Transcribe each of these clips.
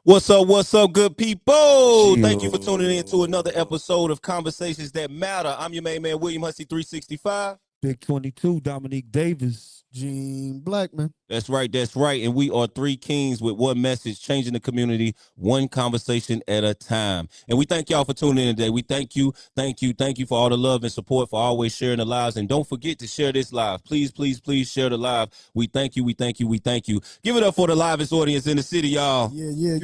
What's up, good people? Thank you for tuning in to Chill. another episode of Conversations That Matter. I'm your main man, William Hussey 365. Big 22, Dominique Davis. Gene Blackman. That's right. And we are three kings with one message, changing the community, one conversation at a time. And we thank y'all for tuning in today. We thank you for all the love and support, for always sharing the lives. And don't forget to share this live. Please share the live. We thank you. Give it up for the livest audience in the city, y'all. Yeah.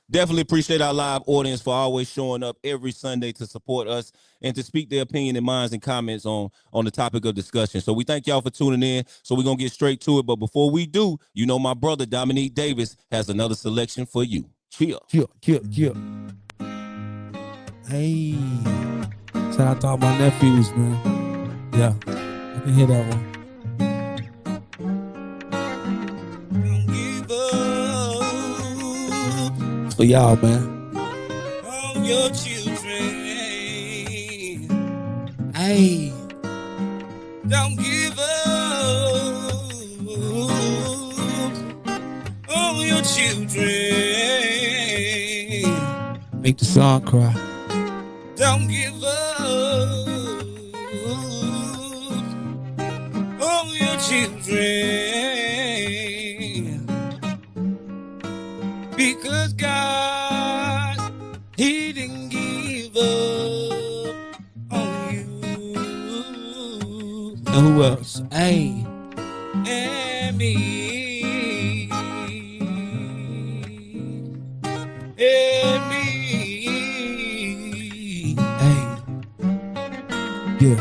Definitely appreciate our live audience for always showing up every Sunday to support us and to speak their opinion and minds and comments on the topic of discussion. So we thank y'all for tuning in. So we're going to get straight to it. But before we do, my brother Dominique Davis has another selection for you. Chill. Hey. Shout out to all my nephews, man. Yeah. I can hear that one. For y'all, man. All your children. Hey. Don't give up. All your children. Make the song cry. Don't give up. All your children. Because God, He didn't give up on you. And who else? Hey. And me. And me. Hey. Yeah.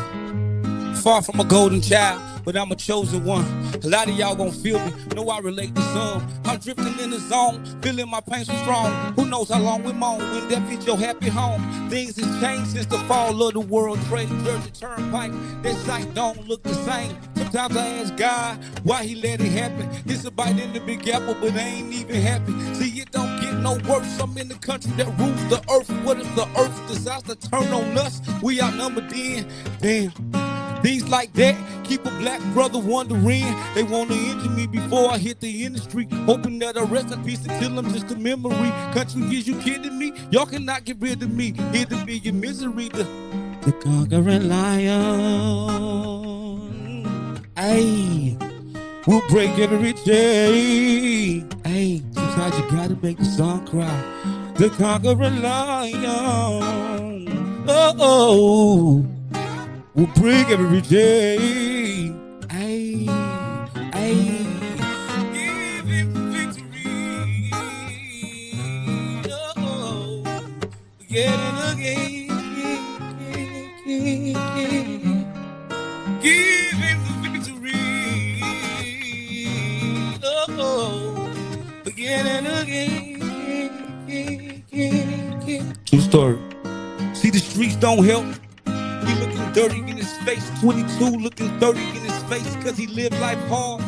Far from a golden child, but I'm a chosen one. A lot of y'all gon' feel me, know I relate to some. I'm drifting in the zone, feeling my pain so strong. Who knows how long we moan when death hits your happy home. Things has changed since the fall of the world trade. Jersey Turnpike, that sight don't look the same. Sometimes I ask God why He let it happen. It's a bite in the Big Apple, but I ain't even happy. See, it don't get no worse. I'm in the country that rules the earth. What if the earth decides to turn on us? We outnumbered then. Damn. Things like that keep a black brother wondering. They want to injure me before I hit the industry, hoping that I rest in peace until I'm just a memory. Country, is you kidding me? Y'all cannot get rid of me. Here to be your misery. The conquering lion. Hey, we'll break every chain. Hey, sometimes you gotta make the song cry. The conquering lion. Oh. We'll break every day. Ay, ay. Give Him victory. Oh, again and again. Give Him the victory. Oh, again and again. True story. See, the streets don't help. He looking dirty in his face, 22 looking 30 in his face, cause he lived life hard.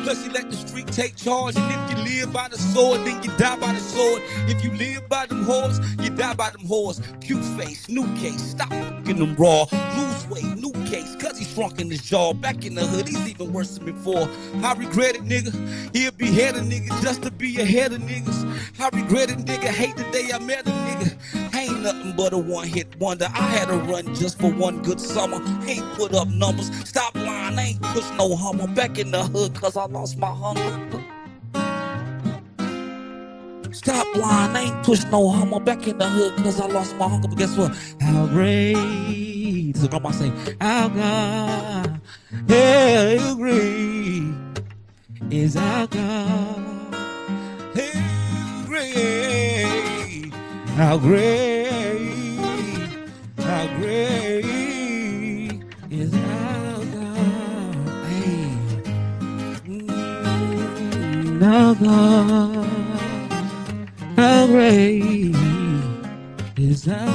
Plus he let the street take charge. And if you live by the sword, then you die by the sword. If you live by them whores, you die by them whores. Cute face, new case, stop fucking them raw. Lose weight, new case, cause he shrunk in his jaw. Back in the hood, he's even worse than before. I regret it, nigga. He'll behead a nigga just to be ahead of niggas. I regret it, nigga. Hate the day I met a nigga. Ain't nothing but a one-hit wonder. I had to run just for one good summer. Ain't put up numbers. Stop lying, I ain't push no hummer. Back in the hood, cause I lost my hunger. Stop lying, I ain't push no hummer. Back in the hood, cause I lost my hunger. But guess what? How great. This is grandma saying, how God, how great is our God. How great. How great is our God. Hey. Our God. How great is our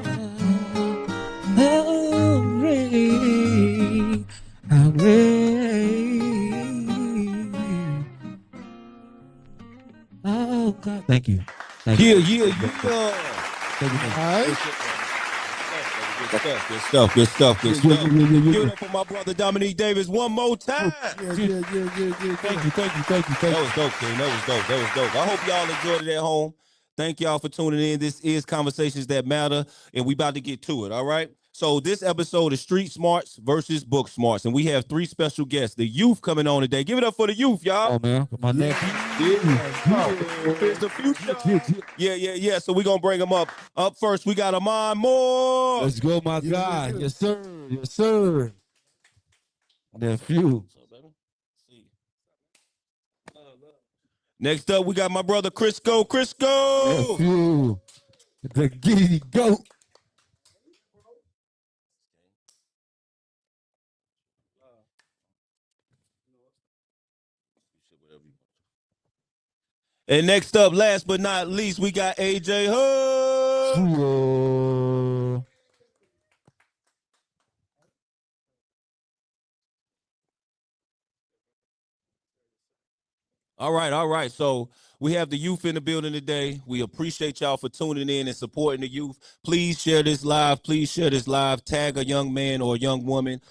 God. How great. How great. Oh God. Thank you. Yeah. Thank you. All right. Good stuff. Good stuff. Good stuff. Give it up for my brother Dominique Davis one more time. Yeah. Thank you. That was dope, King. That was dope. I hope y'all enjoyed it at home. Thank y'all for tuning in. This is Conversations That Matter, and we about to get to it, all right? So this episode is Street Smarts versus Book Smarts, and we have three special guests. The youth coming on today. Give it up for the youth, y'all. Oh, man. My nephew. Here's the future. Yeah. So we're going to bring them up. Up first, we got Amon Moore. Let's go, my guy. Yes, sir. Nephew. Next up, we got my brother Crisco. Nephew. The giddy goat. And next up, last but not least, we got AJ Hood. All right. So we have the youth in the building today. We appreciate y'all for tuning in and supporting the youth. Please share this live. Tag a young man or a young woman.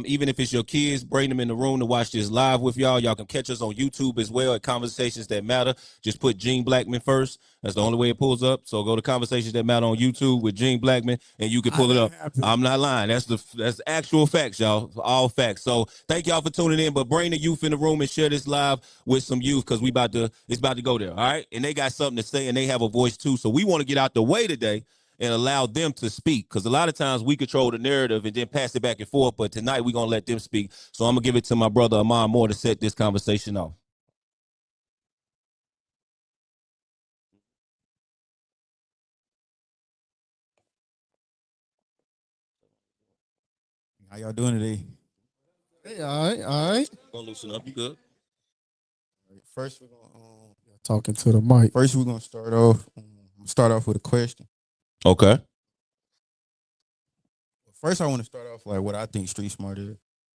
Even if it's your kids, bring them in the room to watch this live with y'all. Y'all can catch us on YouTube as well at Conversations That Matter. Just put Gene Blackman first. That's the only way it pulls up. So go to Conversations That Matter on YouTube with Gene Blackman, and you can pull it up. I'm not lying. That's actual facts, y'all. All facts. So thank y'all for tuning in. But bring the youth in the room and share this live with some youth because it's about to go there. All right. And they got something to say and they have a voice too. So we want to get out the way today and allow them to speak. Because a lot of times we control the narrative and then pass it back and forth. But tonight we're going to let them speak. So I'm going to give it to my brother Amon Moore to set this conversation off. How y'all doing today? Hey, all right. Gonna loosen up. You good? First, we're gonna Talking to the mic. First, we're gonna start off with a question. Okay. First, I want to start off like what I think street smart is.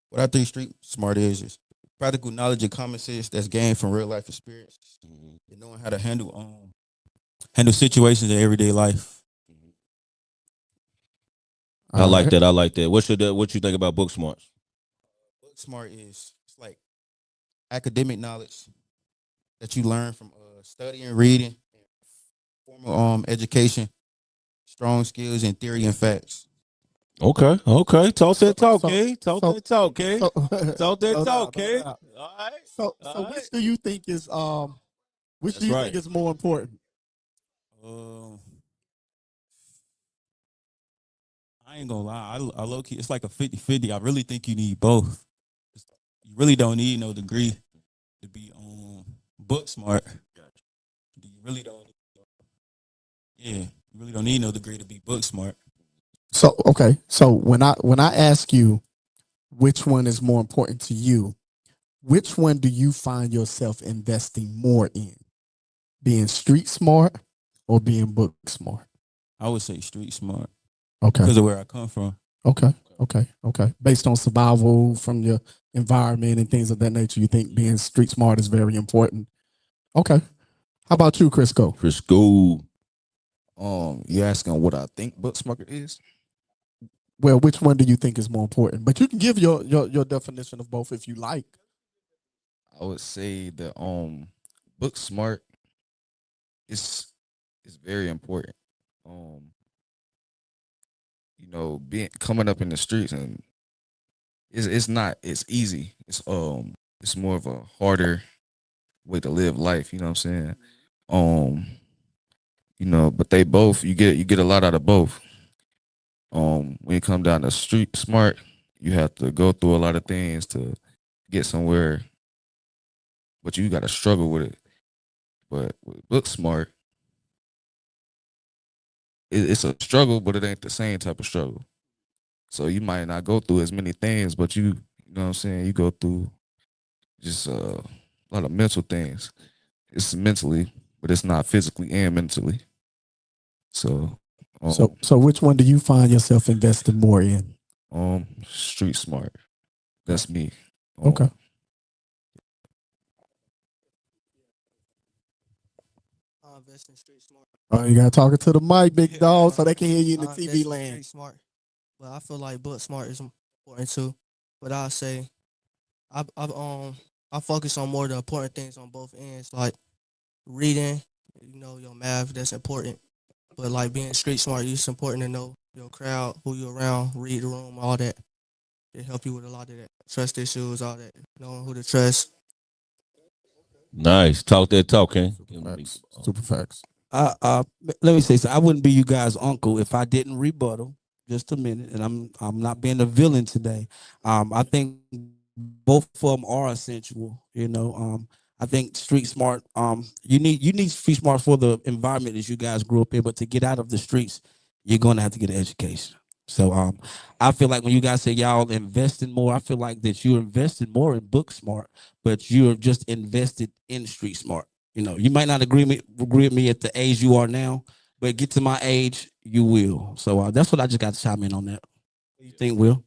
What I think street smart is practical knowledge and common sense that's gained from real life experience. And knowing how to handle situations in everyday life. I like that. What you think about book smarts? Book smart it's like academic knowledge that you learn from studying, reading, formal education, strong skills in theory and facts. Okay. Talk that talk, King. Talk that talk, King. So, Talk that talk, King. no. All right. so which do you think is think is more important? I ain't gonna lie. I low key, it's like a 50-50. I really think you need both. You really don't need no degree to be book smart. You really don't. Yeah, you really don't need no degree to be book smart. So okay. So when I ask you which one is more important to you, which one do you find yourself investing more in? Being street smart or being book smart? I would say street smart. Okay. Because of where I come from. Okay. Based on survival from your environment and things of that nature, you think being street smart is very important. Okay. How about you, Crisco? Crisco. You asking what I think book smart is? Well, which one do you think is more important? But you can give your definition of both if you like. I would say that book smart is very important. You know, being coming up in the streets and it's easy. It's more of a harder way to live life, you know what I'm saying? You know, but they both you get a lot out of both. When you come down the street smart, you have to go through a lot of things to get somewhere, but you got to struggle with it. But with book smart, it's a struggle, but it ain't the same type of struggle. So you might not go through as many things, but you know what I'm saying, you go through just a lot of mental things. It's mentally, but it's not physically and mentally. So So which one do you find yourself investing more in? street smart. That's me. Okay. Invest in street smart. Oh, you gotta talk it to the mic, big dog, so they can hear you in the TV land. Street smart. but I feel like book smart is important too. But I say I focus on more the important things on both ends, like reading, your math, that's important. But like being street smart, it's important to know your crowd, who you around, read the room, all that. It help you with a lot of that. Trust issues, all that. Knowing who to trust. Nice. Talk that talk, King. Facts. Super facts. Let me say so. I wouldn't be you guys' uncle if I didn't rebuttal. Just a minute, and I'm not being a villain today. I think both of them are essential. I think street smart. You need street smart for the environment that you guys grew up in, but to get out of the streets, you're going to have to get an education. So I feel like when you guys say y'all investing more, I feel like that you're investing more in book smart, but you're just invested in street smart. You might not agree with me at the age you are now, but get to my age, you will. So that's what I just got to chime in on that. What do you think, Will?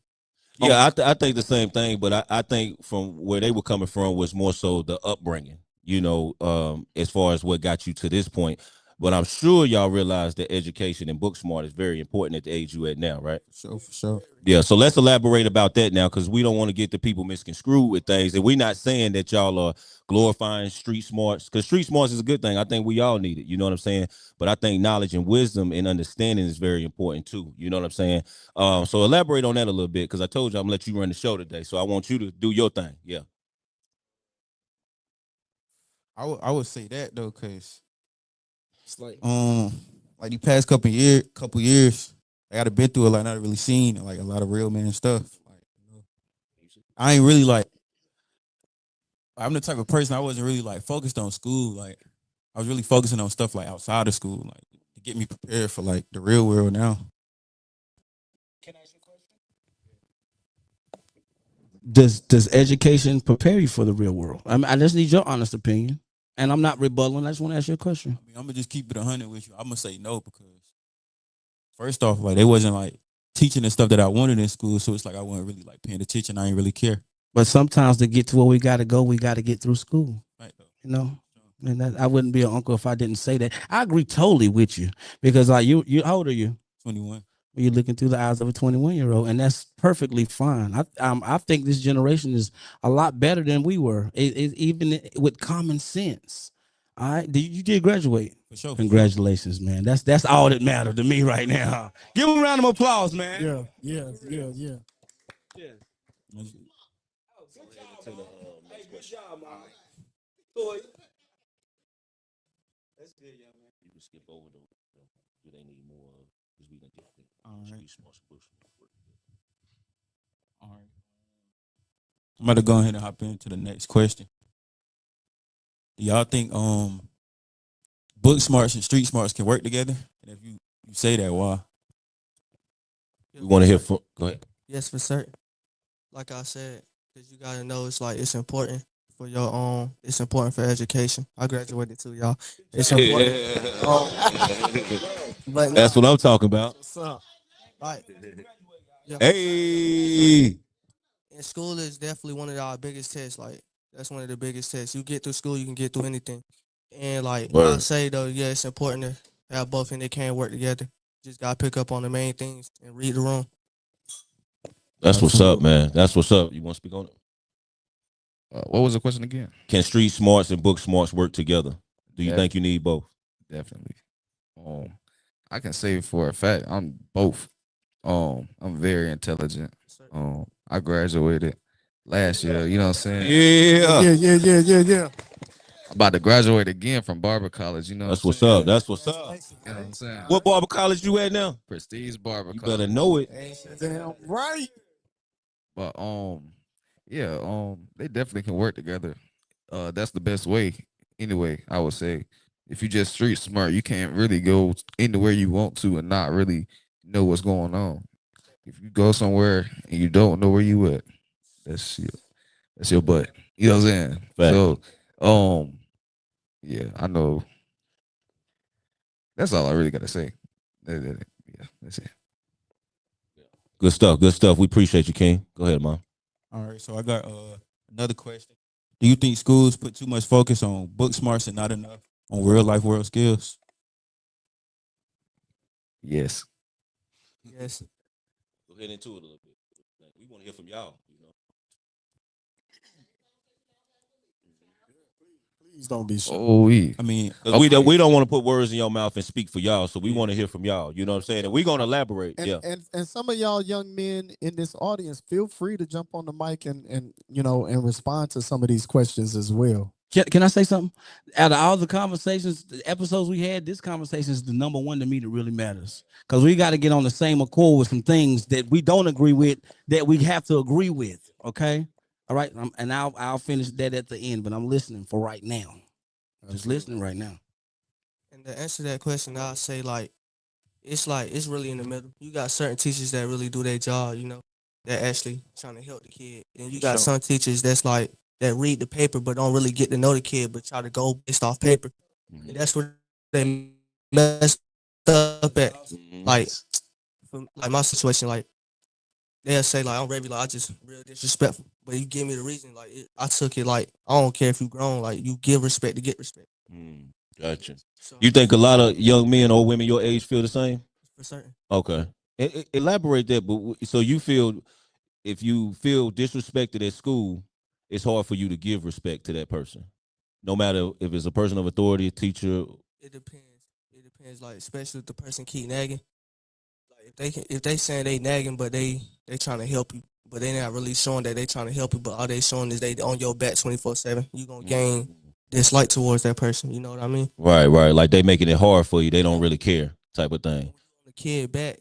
Yeah, I think the same thing, but I think from where they were coming from was more so the upbringing, as far as what got you to this point. But I'm sure y'all realize that education and book smart is very important at the age you at now, right? For sure. Yeah, so let's elaborate about that now because we don't want to get the people misconstrued with things. And we're not saying that y'all are glorifying street smarts because street smarts is a good thing. I think we all need it. You know what I'm saying? But I think knowledge and wisdom and understanding is very important too. You know what I'm saying? So elaborate on that a little bit because I told you I'm gonna let you run the show today. So I want you to do your thing. Yeah. I would say that though, cause it's like the past couple years, I got been through a lot, not really seen like a lot of real man stuff. Like, I ain't really like. I'm the type of person I wasn't really like focused on school. Like, I was really focusing on stuff like outside of school, like to get me prepared for like the real world now. Does education prepare you for the real world? I just need your honest opinion, and I'm not rebutting. I just want to ask you a question. I mean, I'm gonna just keep it 100 with you. I'm gonna say no because first off, like they wasn't like teaching the stuff that I wanted in school, so it's like I wasn't really like paying attention. I ain't really care. But sometimes to get to where we got to go, we got to get through school. Right. You know, and I wouldn't be an uncle if I didn't say that. I agree totally with you because like you, how old are you? 21. Well, you're looking through the eyes of a 21-year-old, and that's perfectly fine. I think this generation is a lot better than we were, even with common sense. All right, you did graduate. For sure. Congratulations, man. That's all that matters to me right now. Give him a round of applause, man. Yeah. Good job, man. That's good, young man. You can skip over the do they need more because we didn't get All right. street smarts. All right. I'm about to go ahead and hop into the next question. Do y'all think book smarts and street smarts can work together? And if you say that, why? We want to hear from. Go ahead. Yes, for certain. Like I said, because you gotta know it's important for your own. It's important for education. I graduated too, y'all. It's important. But That's what I'm talking about. What's up? like, yeah, Hey. and school is definitely one of our biggest tests. Like that's one of the biggest tests. You get through school, you can get through anything. And like I Word. say though, yeah, it's important to have both, and they can work together. Just gotta pick up on the main things and read the room. That's what's up, man. That's what's up. You want to speak on it? What was the question again? Can street smarts and book smarts work together? Do you Yeah. think you need both? Definitely. I can say for a fact I'm both. I'm very intelligent. I graduated last year. You know what I'm saying? Yeah. I'm about to graduate again from Barber College. You know That's what what's I'm saying? up. That's what's up. You know what I'm saying? What barber college you at now? Prestige Barber You College. better know it. Damn right. But yeah, they definitely can work together. That's the best way. Anyway, I would say if you just street smart, you can't really go anywhere you want to and not really know what's going on. If you go somewhere and you don't know where you at, that's your butt. You know what I'm saying? Fact. So, yeah, I know. That's all I really gotta say. Yeah, that's it. Good stuff. Good stuff. We appreciate you, King. Go ahead, man. All right, so I got another question. Do you think schools put too much focus on book smarts and not enough on real life world skills? Yes. Yes. get into it a little bit. We want to hear from y'all. Please don't be shy. Oh, we. I mean, Because we don't want to put words in your mouth and speak for y'all, so we want to hear from y'all. You know what I'm saying? And we're gonna elaborate. And, Yeah. and some of y'all young men in this audience, feel free to jump on the mic and and respond to some of these questions as well. Can I say something? Out of all the conversations, the episodes we had, this conversation is the number one to me that really matters. Because we got to get on the same accord with some things that we don't agree with that we have to agree with. Okay. All right. And I'll finish that at the end, but I'm listening for right now. Just listening right now. And to answer that question, I'll say like it's really in the middle. You got certain teachers that really do their job, that actually trying to help the kid. And you got some teachers that's like that read the paper but don't really get to know the kid but try to go based off paper. And that's where they messed up at. Like like my situation, like they'll say like I'm Ravi, like I just real disrespectful. But you give me the reason, like I took it like I don't care if you grown, like you give respect to get respect. Gotcha. So You think a lot of young men or women your age feel the same? for certain. Okay. Elaborate that. But so you feel if you feel disrespected at school, it's hard for you to give respect to that person, no matter if it's a person of authority, a teacher. It depends. It depends, like especially if the person keep nagging. Like if they saying they nagging, but they trying to help you, but they not really showing that they trying to help you, but all they showing is they on your back 24/7. You gonna gain dislike towards that person. You know what I mean? Right. Like they making it hard for you. They don't really care, type of thing.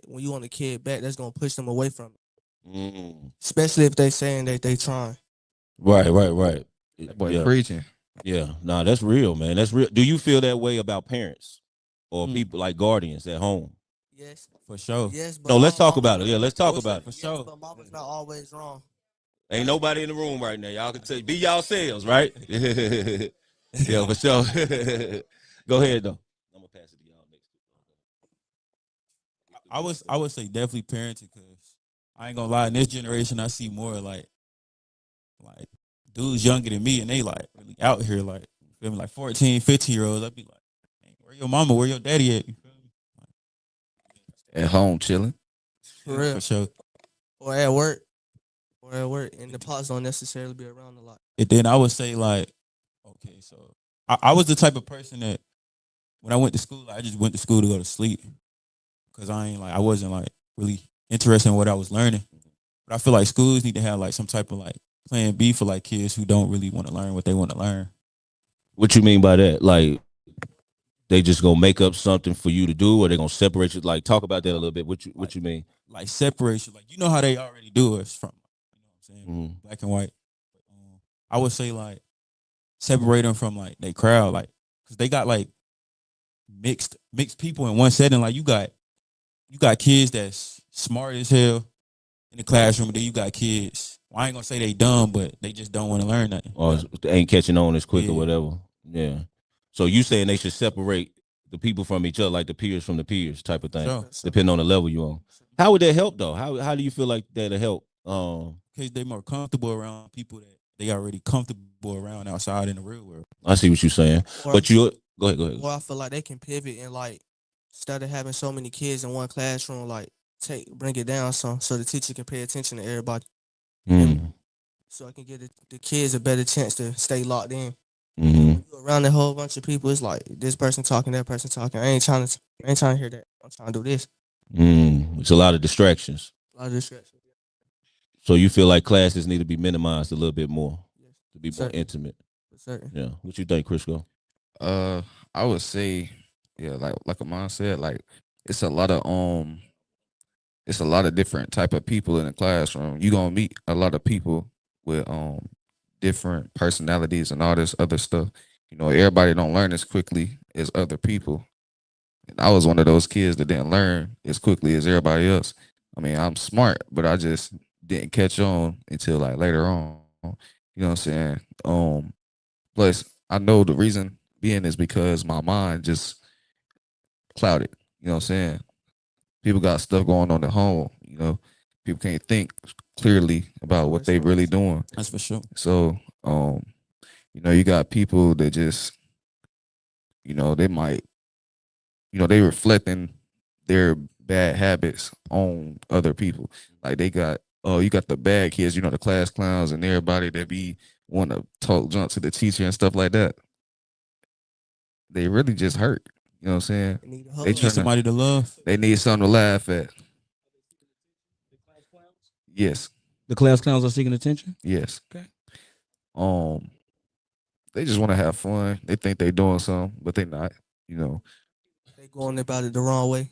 When you want the kid back, that's gonna push them away from it. Mm. Especially if they saying that they trying. Right. That boy Yeah. preaching. Yeah. Nah, that's real, man. That's real. Do you feel that way about parents or people like guardians at home? Yes, for sure. yes, but No, let's talk mama's about it. Yeah, let's talk about For it. sure. but mama's not always wrong. Ain't nobody in the room right now. Y'all can tell. Be yourselves, right? Yeah, for sure. Go ahead though. I'm gonna pass it to y'all next. I would say definitely parenting because I ain't gonna lie. In this generation, I see more like dudes younger than me and they like really out here like you feel me, like 14, 15-year-olds. I'd be like, "Hey, where your mama, where your daddy at?" You feel me? At home chilling. For real. For sure. Or at work. And the pops don't necessarily be around a lot. And then I would say like, okay, so I was the type of person that when I went to school, I just went to school to go to sleep because I wasn't like really interested in what I was learning. But I feel like schools need to have like some type of like plan B for like kids who don't really want to learn what they want to learn. What you mean by that? Like they just gonna make up something for you to do, or they gonna separate you? Like talk about that a little bit. What you mean? Like separation, like you know how they already do us from, you know what I'm saying, Mhm. black and white. I would say like separate them from like they crowd, like because they got like mixed people in one setting. Like you got kids that's smart as hell in the classroom, and then you got kids. Well, I ain't gonna say they dumb, but they just don't want to learn nothing. Or they ain't catching on as quick or Yeah. whatever. Yeah. So you saying they should separate the people from each other, like the peers from the peers, type of thing, Sure. depending on the level you on. How would that help though? How do you feel like that'll help? Because they more comfortable around people that they already comfortable around outside in the real world. I see what you're saying, Or, but you go ahead. or I feel like they can pivot and like instead of having so many kids in one classroom, like bring it down some so the teacher can pay attention to everybody. Mm. So I can give the kids a better chance to stay locked in. Mm-hmm. Around a whole bunch of people, it's like this person talking, that person talking. I ain't trying to hear that. I'm trying to do this. It's a lot of distractions. A lot of distraction. So you feel like classes need to be minimized a little bit more Yes. to be more Certain. intimate. For certain. Yeah. What you think, Crisco? I would say, yeah, like Amon said, like it's a lot of different type of people in the classroom. You gonna meet a lot of people with different personalities and all this other stuff. You know, everybody don't learn as quickly as other people. And I was one of those kids that didn't learn as quickly as everybody else. I mean, I'm smart, but I just didn't catch on until like later on. You know what I'm saying? Plus I know the reason being is because my mind just clouded. You know what I'm saying? People got stuff going on at home. You know, people can't think clearly about what they really doing. That's for sure. So, you know, you got people that just, you know, they might, you know, they reflecting their bad habits on other people. Like they got you got the bad kids, you know, the class clowns and everybody that be want to talk junk to the teacher and stuff like that. They really just hurt. You know what I'm saying? They need a They hug. Need trying to somebody to love. they need something to laugh at. Yes, The class clowns are seeking attention. yes. Okay. Um, they just want to have fun. They think they doing something, but they not. You know. They going about it the wrong way.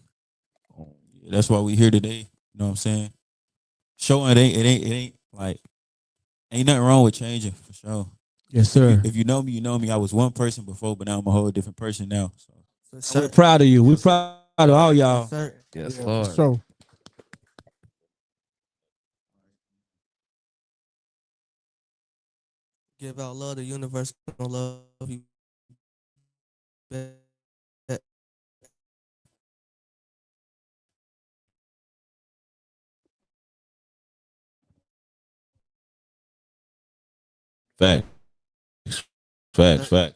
Um, That's why we here today. You know what I'm saying? Showing it ain't like ain't nothing wrong with changing for sure. Yes, sir. If you know me, you know me. I was one person before, but now I'm a whole different person now. So For We're certain. proud of you. We're proud of all For y'all. certain. yes, Yeah, for Lord. sure. Give out love. The universe gonna love you back. Facts. Facts. Facts.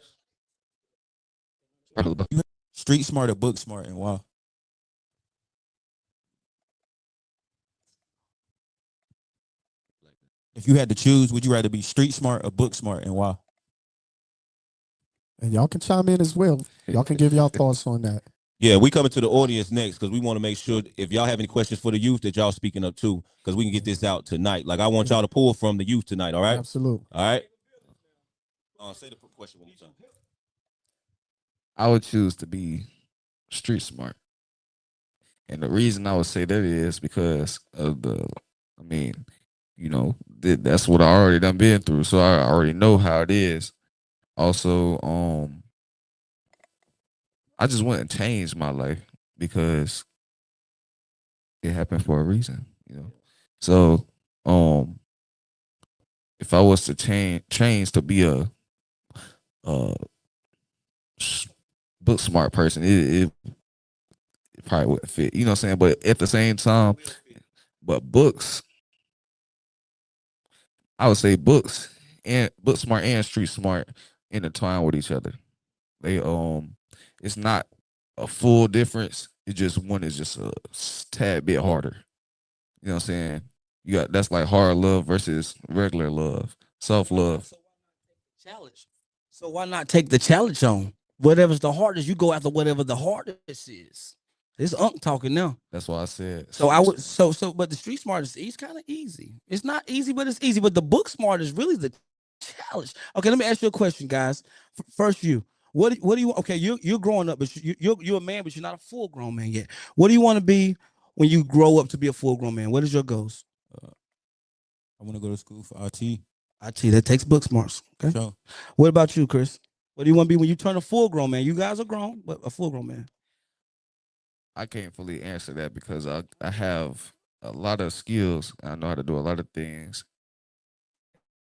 street smart or book smart, and why? If you had to choose, would you rather be street smart or book smart, and why? And y'all can chime in as well. Y'all can give y'all thoughts on that. Yeah, we coming to the audience next because we want to make sure if y'all have any questions for the youth that y'all speaking up too, because we can get this out tonight. Like I want y'all to pull from the youth tonight. All right. Absolutely. All right. Say the question one more time. I would choose to be street smart. And the reason I would say that is because of I mean, you know, that's what I already done been through. So I already know how it is. Also, I just wouldn't change my life because it happened for a reason, you know. So, if I was to change to be a uh book smart person, it probably wouldn't fit. You know what I'm saying? But at the same time, but books, I would say books and book smart and street smart intertwine with each other. They it's not a full difference. It just one is just a tad bit harder. You know what I'm saying? You got that's like hard love versus regular love, self love. Challenge. So why not take the challenge on? Whatever's the hardest, you go after whatever the hardest is. It's Unc talking now. That's why I said. So I street would smart. but the street smart is kind of easy. It's not easy, but it's easy. But the book smart is really the challenge. Okay, let me ask you a question, guys. First, you. What do you? Okay, you're growing up, but you're a man, but you're not a full grown man yet. What do you want to be when you grow up to be a full grown man? What is your goals? I want to go to school for IT. IT that takes book smarts. Okay. Sure. What about you, Chris? What do you want to be when you turn a full grown man? You guys are grown, but a full grown man. I can't fully answer that because I have a lot of skills. I know how to do a lot of things,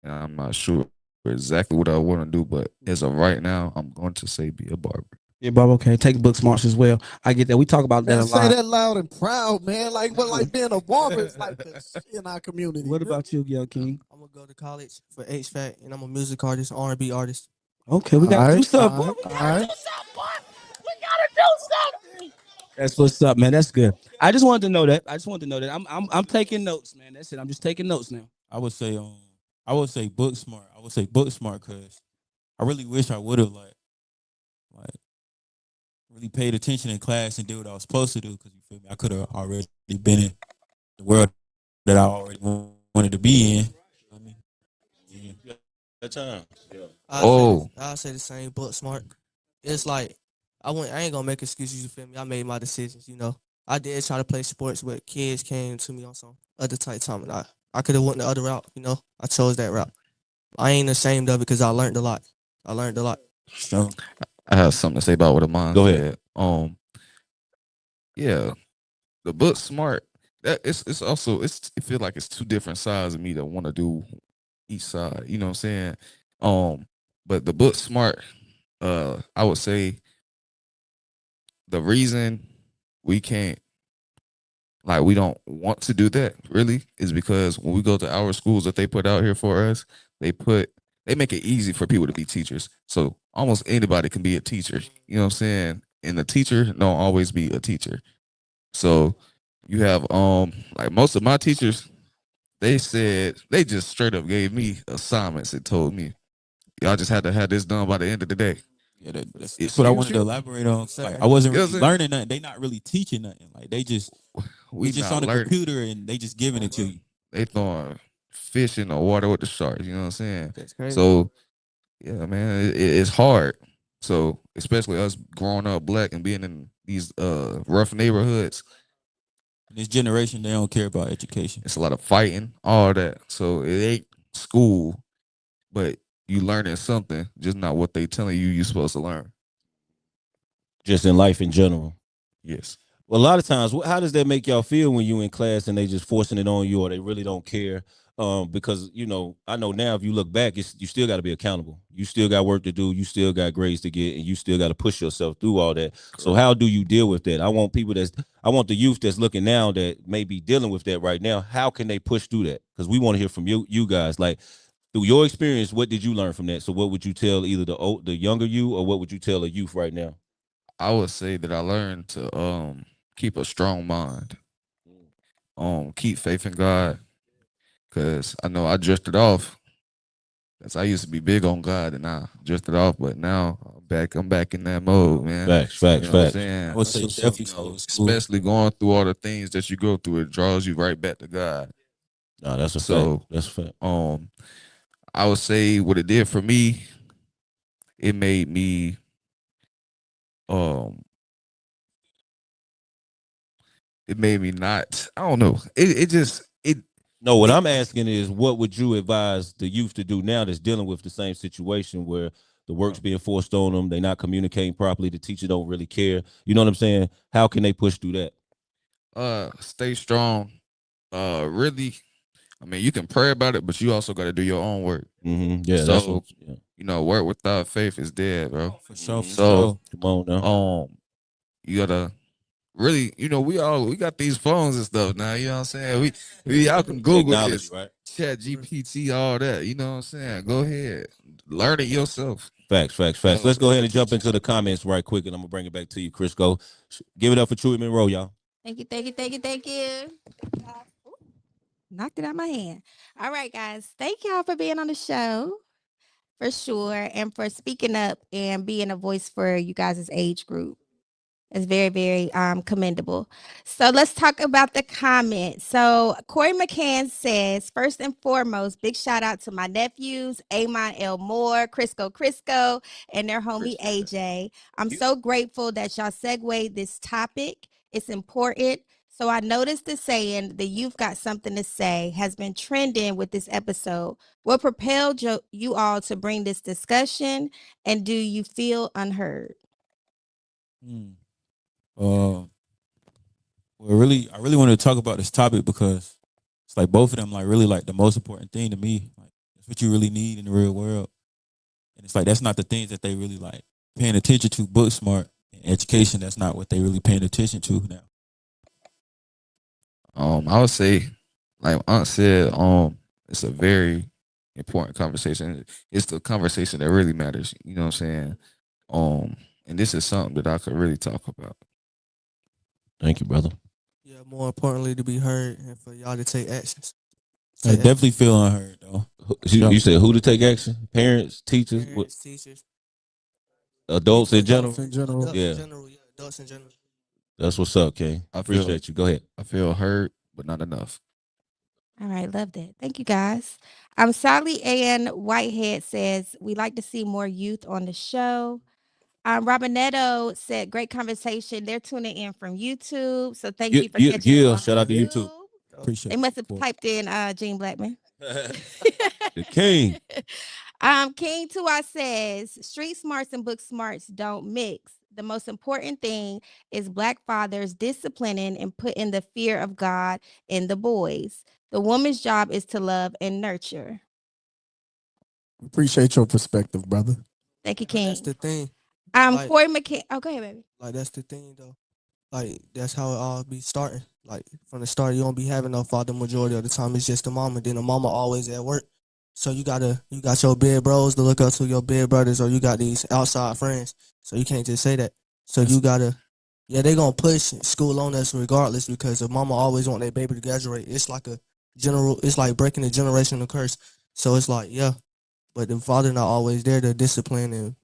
and I'm not sure exactly what I want to do. But as of right now, I'm going to say be a barber. Yeah, Bob. Okay, take book smarts as well. I get that. We talk about that Man, a say lot. that loud and proud, man. Like, but like being a barber is like the shit in our community. What about you, Young King? I'm gonna go to college for HVAC, and I'm a music artist, R&B artist. Okay, we gotta do something. All Boy. right, We all gotta right. do something, boy. We gotta do something. That's what's up, man. That's good. I just wanted to know that. I'm taking notes, man. That's it. I'm just taking notes now. I would say I would say book smart. I would say book smart because I really wish I would have like really paid attention in class and did what I was supposed to do. Because you feel me, I could have already been in the world that I already wanted to be in. I mean, yeah. That time. Yeah. Oh, I say the same, book smart. It's like I ain't gonna make excuses. You feel me? I made my decisions. You know, I did try to play sports, but kids came to me on some other type time, and I could have went the other route. You know, I chose that route. I ain't ashamed of it because I learned a lot. I learned a lot. So I have something to say about what Amon Go said. ahead. Yeah, the book smart. That it's also it feel like it's two different sides of me that want to do each side. You know what I'm saying? But the book smart. I would say the reason we can't we don't want to do that really is because when we go to our schools that they put out here for us, they make it easy for people to be teachers. So almost anybody can be a teacher. You know what I'm saying? And the teacher don't always be a teacher. So you have like most of my teachers, they said they just straight up gave me assignments and told me y'all just had to have this done by the end of the day. Yeah, that's, It, that's what I you wanted to feel, elaborate on. Like I Same. wasn't you know really what I'm saying? learning nothing. They not really teaching nothing. Like We it's just not on the learning. computer and they just giving it to you. They throwing fish in the water with the sharks. You know what I'm saying? That's crazy. So yeah, man, it's hard. So especially us growing up black and being in these rough neighborhoods, In this generation, they don't care about education. it's a lot of fighting, all that. So it ain't school, but you learning something, just not what they telling you you're supposed to learn. Just in life in general. Yes. Well, a lot of times, how does that make y'all feel when you in class and they just forcing it on you, or they really don't care? Because I know now if you look back, you still got to be accountable. You still got work to do. You still got grades to get, and you still got to push yourself through all that. So how do you deal with that? I want the youth that's looking now that may be dealing with that right now. How can they push through that? Because we want to hear from you guys. Like through your experience, what did you learn from that? So what would you tell either the younger you, or what would you tell a youth right now? I would say that I learned to keep a strong mind. Keep faith in God. Cause I know I drifted off. Cause I used to be big on God and I drifted off, but now I'm back in that mode, man. Facts, facts, You know what I'm facts. saying? I would say definitely stay in school. Especially going through all the things that you go through, it draws you right back to God. No, that's a fact. So That's a fact. I would say what it did for me, it made me um it made me not, I don't know. It just it No, what it I'm asking is, what would you advise the youth to do now that's dealing with the same situation where the work's being forced on them, they're not communicating properly, the teacher don't really care. You know what I'm saying? How can they push through that? stay strong. Really, I mean, you can pray about it, but you also got to do your own work. Yeah, that's what. So, work without faith is dead, bro. For sure, for So, sure. Come on now. you gotta really, we got these phones and stuff now. You know what I'm saying? We y'all can Google Technology, this, right? Chat GPT, all that. You know what I'm saying? Go ahead, learn it yourself. Facts, facts, facts. Let's go ahead and jump into the comments right quick, and I'm gonna bring it back to you, Chris. Go, give it up for Chewy Monroe, y'all. Thank you, thank you, thank you, thank you. Ooh, knocked it out my hand. All right, guys. Thank y'all for being on the show for sure and for speaking up and being a voice for you guys' age group. It's very, very commendable. So let's talk about the comments. So Corey McCann says, first and foremost, big shout out to my nephews, Amon L. Moore, Crisco, and their homie AJ. I'm so grateful that y'all segued this topic. It's important. So I noticed the saying, the youth got something to say, has been trending with this episode. What propelled you all to bring this discussion? And do you feel unheard? Mm. Well, I really wanted to talk about this topic because it's like both of them like really like the most important thing to me. Like that's what you really need in the real world. And it's like that's not the things that they really like paying attention to. Book smart and education, that's not what they really paying attention to now. I would say, like Aunt said, it's a very important conversation. It's the conversation that really matters. You know what I'm saying? And this is something that I could really talk about. Thank you, brother. Yeah, more importantly, to be heard and for y'all to take actions. I Take definitely feel unheard though. You said who to take action? Parents, teachers, action. Parents, teachers, adults in general. Adults in general. adults Yeah. in general. Yeah, adults in general. That's what's up, King. I feel Appreciate you. Go ahead. I feel hurt, but not enough. All right, love that. Thank you, guys. Sally Ann Whitehead says we like to see more youth on the show. Robinetto said great conversation. They're tuning in from YouTube, so thank you for catching us on Shout out to you too. Appreciate They must have support. typed in Gene Blackman. The King. King Tua says street smarts and book smarts don't mix. The most important thing is Black fathers disciplining and putting the fear of God in the boys. The woman's job is to love and nurture. Appreciate your perspective, brother. Thank you, But King. that's the thing. Like- Corey McKen. Oh, go ahead, baby. Like that's the thing though. Like that's how it all be starting. Like from the start, you don't be having no father majority of the time. It's just the mama. Then the mama always at work. So you got your big bros to look up to, your big brothers, or you got these outside friends. So you can't just say that. So you gotta Yeah, they gonna push school on us regardless because if mama always want their baby to graduate, it's like it's like breaking a generational curse. So it's like, yeah, but the father not always there to discipline and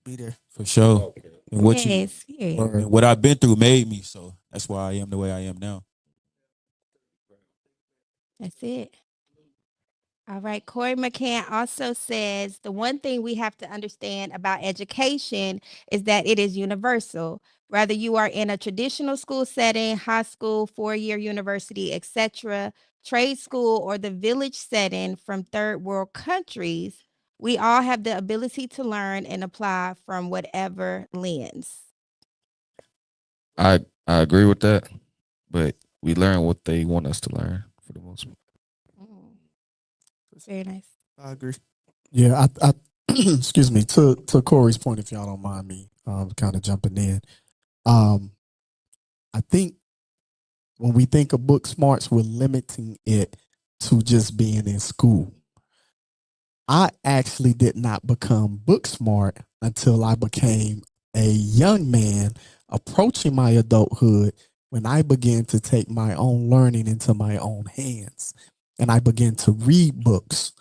be there. For sure. And what you Yes, yeah. and what I've been through made me, so that's why I am the way I am now. That's it. All right. Corey McCann also says the one thing we have to understand about education is that it is universal. Whether you are in a traditional school setting, high school, 4-year university, etc., trade school, or the village setting from third world countries, we all have the ability to learn and apply from whatever lens. I agree with that, but we learn what they want us to learn for the most part. Mm, very nice. I agree. Yeah, I excuse me, to Corey's point, if y'all don't mind me kind of jumping in. I think when we think of book smarts, we're limiting it to just being in school. I actually did not become book smart until I became a young man approaching my adulthood when I began to take my own learning into my own hands. And I began to read books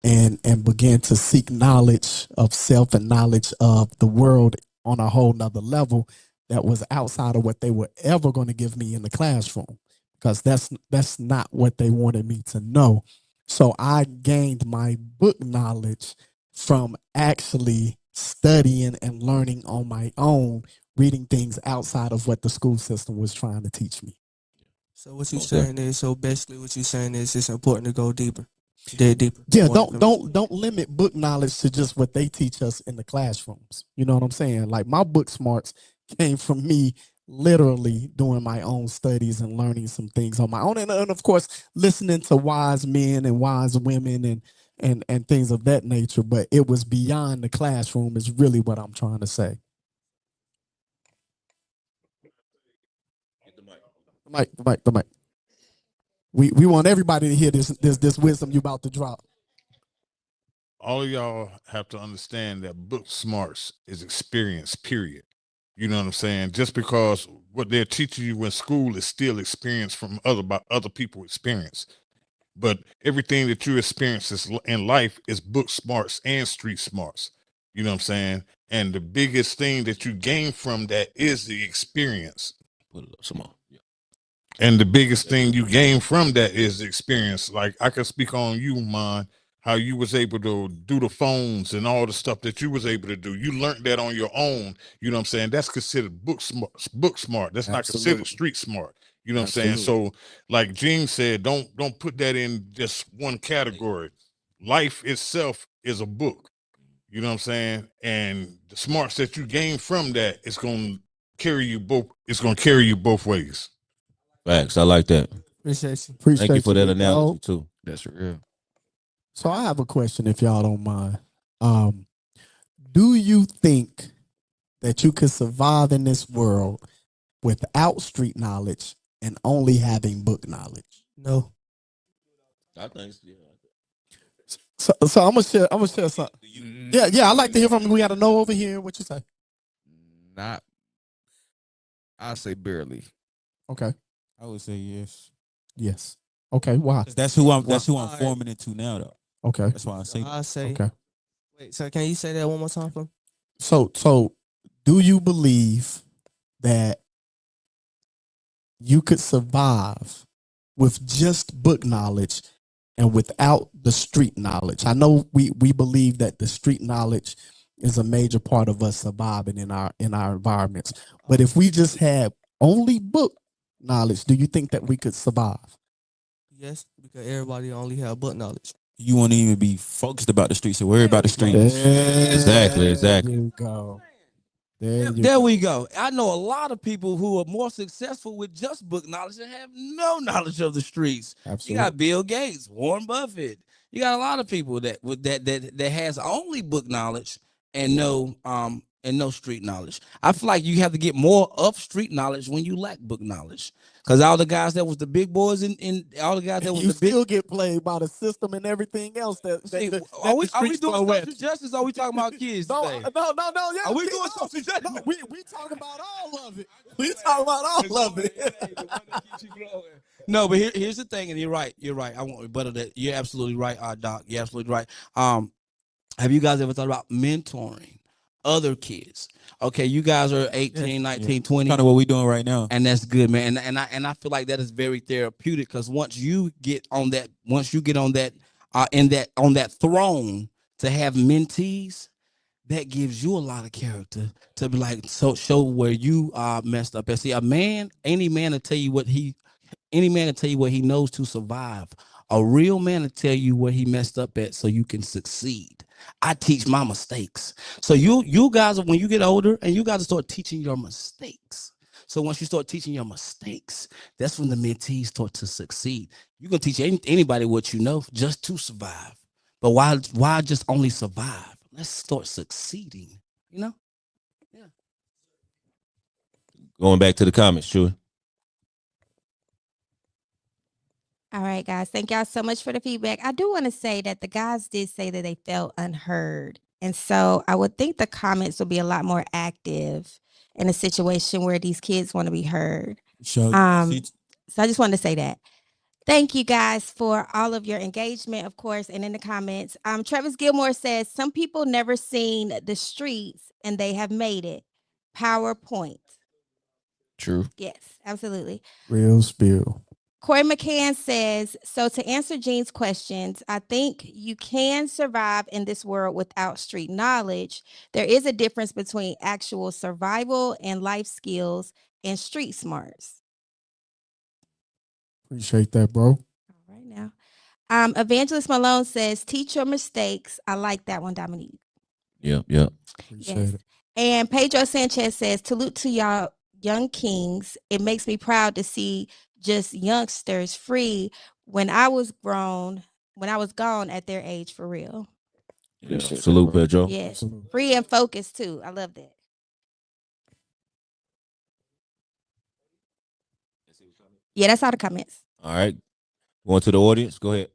and began to seek knowledge of self and knowledge of the world on a whole nother level that was outside of what they were ever going to give me in the classroom, because that's not what they wanted me to know. So I gained my book knowledge from actually studying and learning on my own, reading things outside of what the school system was trying to teach me. So what you saying is, so basically what you saying is it's important to go deeper. Dig deeper. Yeah, More don't limit book knowledge to just what they teach us in the classrooms. You know what I'm saying? Like my book smarts came from me literally doing my own studies and learning some things on my own, and of course listening to wise men and wise women and things of that nature. But it was beyond the classroom, is really what I'm trying to say. The mic. We want everybody to hear this wisdom you about to drop. All of y'all have to understand that book smarts is experience, period. You know what I'm saying? Just because what they're teaching you in school is still experience from other people experience. But everything that you experience in life is book smarts and street smarts. You know what I'm saying? And the biggest thing that you gain from that is the experience. Put it up some more. Yeah. And the biggest thing you gain from that is the experience. Like I can speak on you, man, how you was able to do the phones and all the stuff that you was able to do. You learned that on your own. You know what I'm saying? That's considered book smart. Book smart. That's not considered street smart. You know what I'm saying? So, like Gene said, don't put that in just one category. Life itself is a book. You know what I'm saying? And the smarts that you gain from that is going to carry you both. It's going to carry you both ways. Facts. I like that. Appreciate you. Thank you for that analogy too. That's real. So I have a question, if y'all don't mind. Do you think that you could survive in this world without street knowledge and only having book knowledge? No. I think yeah. So I'm gonna share something. Yeah, I'd like to hear from you. We got to know over here what you say. Not, I say barely. Okay. I would say yes. Yes. Okay. Why? 'Cause that's who I'm forming into now, though. Okay. That's why I say. I say. Okay. Wait. So can you say that one more time for me? So do you believe that you could survive with just book knowledge and without the street knowledge? I know we believe that the street knowledge is a major part of us surviving in our environments. But if we just had only book knowledge, do you think that we could survive? Yes, because everybody only have book knowledge. You won't even be focused about the streets or worry about the streets. Exactly. There you go. There we go. I know a lot of people who are more successful with just book knowledge and have no knowledge of the streets. Absolutely. You got Bill Gates, Warren Buffett. You got a lot of people that has only book knowledge and no and no street knowledge. I feel like you have to get more of street knowledge when you lack book knowledge. Because all the guys that was the big boys in all the guys that was You the big. still get played by the system and everything else See, that are we the streets doing throw at social you. justice? Or are we talking about kids No, today? no, yeah. Are we doing social justice? No, we talking about all of it. We talking about all of it. No, but here's the thing, and you're right. You're right. I won't rebuttal that. You're absolutely right, Doc. You're absolutely right. Have you guys ever thought about mentoring other kids? Okay, you guys are 18, 19, 20. Kind of what we doing right now. And that's good, man. And I feel like that is very therapeutic because once you get on that on that throne to have mentees, that gives you a lot of character to be like show where you messed up. And see, any man will tell you what he knows to survive. A real man will tell you where he messed up at so you can succeed. I teach my mistakes. So you guys, when you get older, and you got to start teaching your mistakes. So once you start teaching your mistakes, that's when the mentees start to succeed. You can teach anybody what you know just to survive. But why just only survive? Let's start succeeding. You know? Yeah. Going back to the comments, sure. All right, guys. Thank y'all so much for the feedback. I do want to say that the guys did say that they felt unheard. And so I would think the comments will be a lot more active in a situation where these kids want to be heard. Sure. So I just wanted to say that. Thank you guys for all of your engagement, of course, and in the comments. Travis Gilmore says, some people never seen the streets and they have made it. PowerPoint. True. Yes, absolutely. Real spill. Corey McCann says, so to answer Jean's questions, I think you can survive in this world without street knowledge. There is a difference between actual survival and life skills and street smarts. Appreciate that, bro. All right now. Evangelist Malone says, teach your mistakes. I like that one, Dominique. Yep. Appreciate it. And Pedro Sanchez says, salute to y'all young kings. It makes me proud to see just youngsters free when I was gone at their age for real. Yeah. Salute, Pedro. Yes. Absolutely. Free and focused too. I love that. Yeah, that's all the comments. All right. Going to the audience. Go ahead.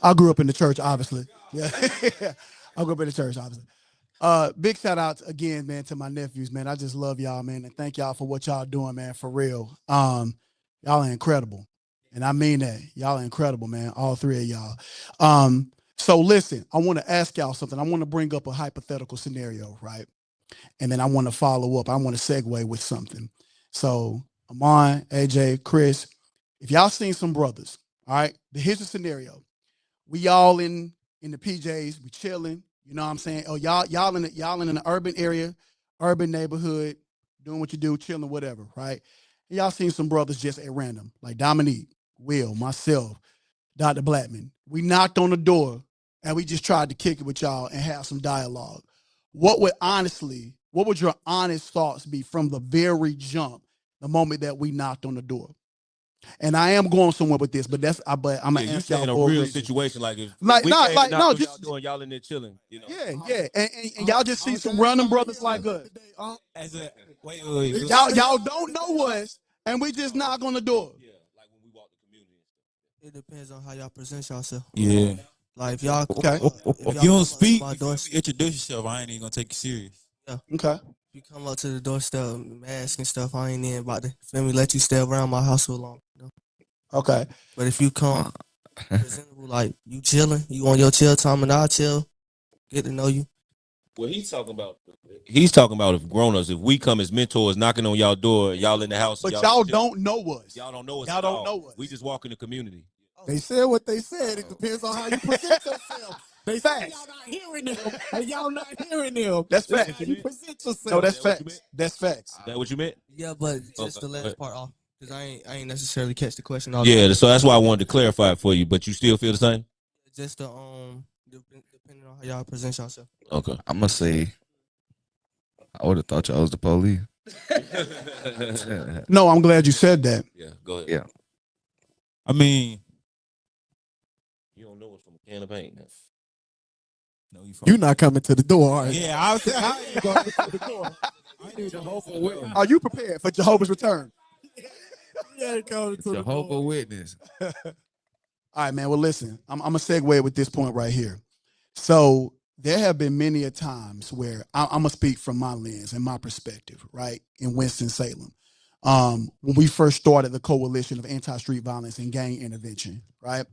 I grew up in the church, obviously. Yeah. I grew up in the church, obviously. Big shout out again, man, to my nephews, man. I just love y'all, man, and thank y'all for what y'all doing, man, for real. Y'all are incredible. And I mean that. Y'all are incredible, man. All three of y'all. So listen, I want to ask y'all something. I want to bring up a hypothetical scenario, right? And then I want to follow up. I want to segue with something. So Amon, AJ, Chris, if y'all seen some brothers, all right, here's the scenario. We all in the PJs, we chilling, you know what I'm saying? Oh, y'all in an urban area, urban neighborhood, doing what you do, chilling, whatever, right? And y'all seen some brothers just at random, like Dominique, Will, myself, Dr. Blackman. We knocked on the door and we just tried to kick it with y'all and have some dialogue. What would your honest thoughts be from the very jump, the moment that we knocked on the door? And I am going somewhere with this, but I'm gonna ask y'all in a for real reason. situation, like if just doing y'all in there chilling, you know. yeah, and y'all just see some random brothers like us. Wait. Y'all don't know us, and we just knock on the door. Yeah, like when we walk the community. It depends on how y'all present yourself. Yeah. Like if y'all Okay. If you don't speak, if you introduce yourself, I ain't even gonna take you serious. Okay. you come up to the doorstep, mask and stuff, I ain't even about to let you stay around my house so long. You know? Okay. But if you come presentable, like you chilling, you on your chill time and I'll chill, get to know you. Well, he's talking about if grown-ups, if we come as mentors knocking on y'all door, y'all in the house. But y'all don't know us. Y'all don't know us. Y'all don't know us. We just walk in the community. They said what they said. It depends on how you present yourself. They say y'all not hearing them, and y'all not hearing them. That's facts. You present yourself. No, that's facts. That's facts. Is that what you meant? Yeah, but just the last part off, because I ain't necessarily catch the question. Yeah, so that's why I wanted to clarify it for you. But you still feel the same? Just the depending on how y'all present yourself. Okay. I'm gonna say I would have thought y'all was the police. No, I'm glad you said that. Yeah, go ahead. Yeah. I mean, You don't know what's from a can of paint. no, you You're not coming to the door, are you? Yeah, I ain't going to the door. I need Jehovah Witness. Are you prepared for Jehovah's return? Yeah, come to the Jehovah door. Witness. All right, man. Well, listen, I'm gonna segue with this point right here. So there have been many a times where I'm gonna speak from my lens and my perspective, right? In Winston Salem, when we first started the coalition of anti-street violence and gang intervention, right?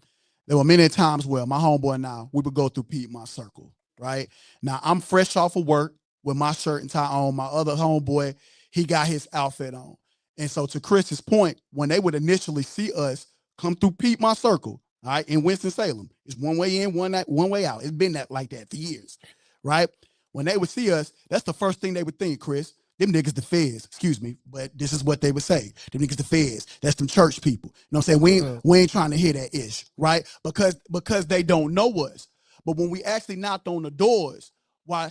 There were many times where my homeboy and I we would go through Pete my circle, right? Now I'm fresh off of work with my shirt and tie on. My other homeboy, he got his outfit on. And so to Chris's point, when they would initially see us come through Pete my circle, all right, in Winston-Salem, it's one way in, one way out. It's been that like that for years, right? When they would see us, that's the first thing they would think, Chris. Them niggas the feds, excuse me, but this is what they would say. Them niggas the feds. That's them church people. You know what I'm saying? We ain't trying to hear that ish, right? Because they don't know us. But when we actually knocked on the doors, while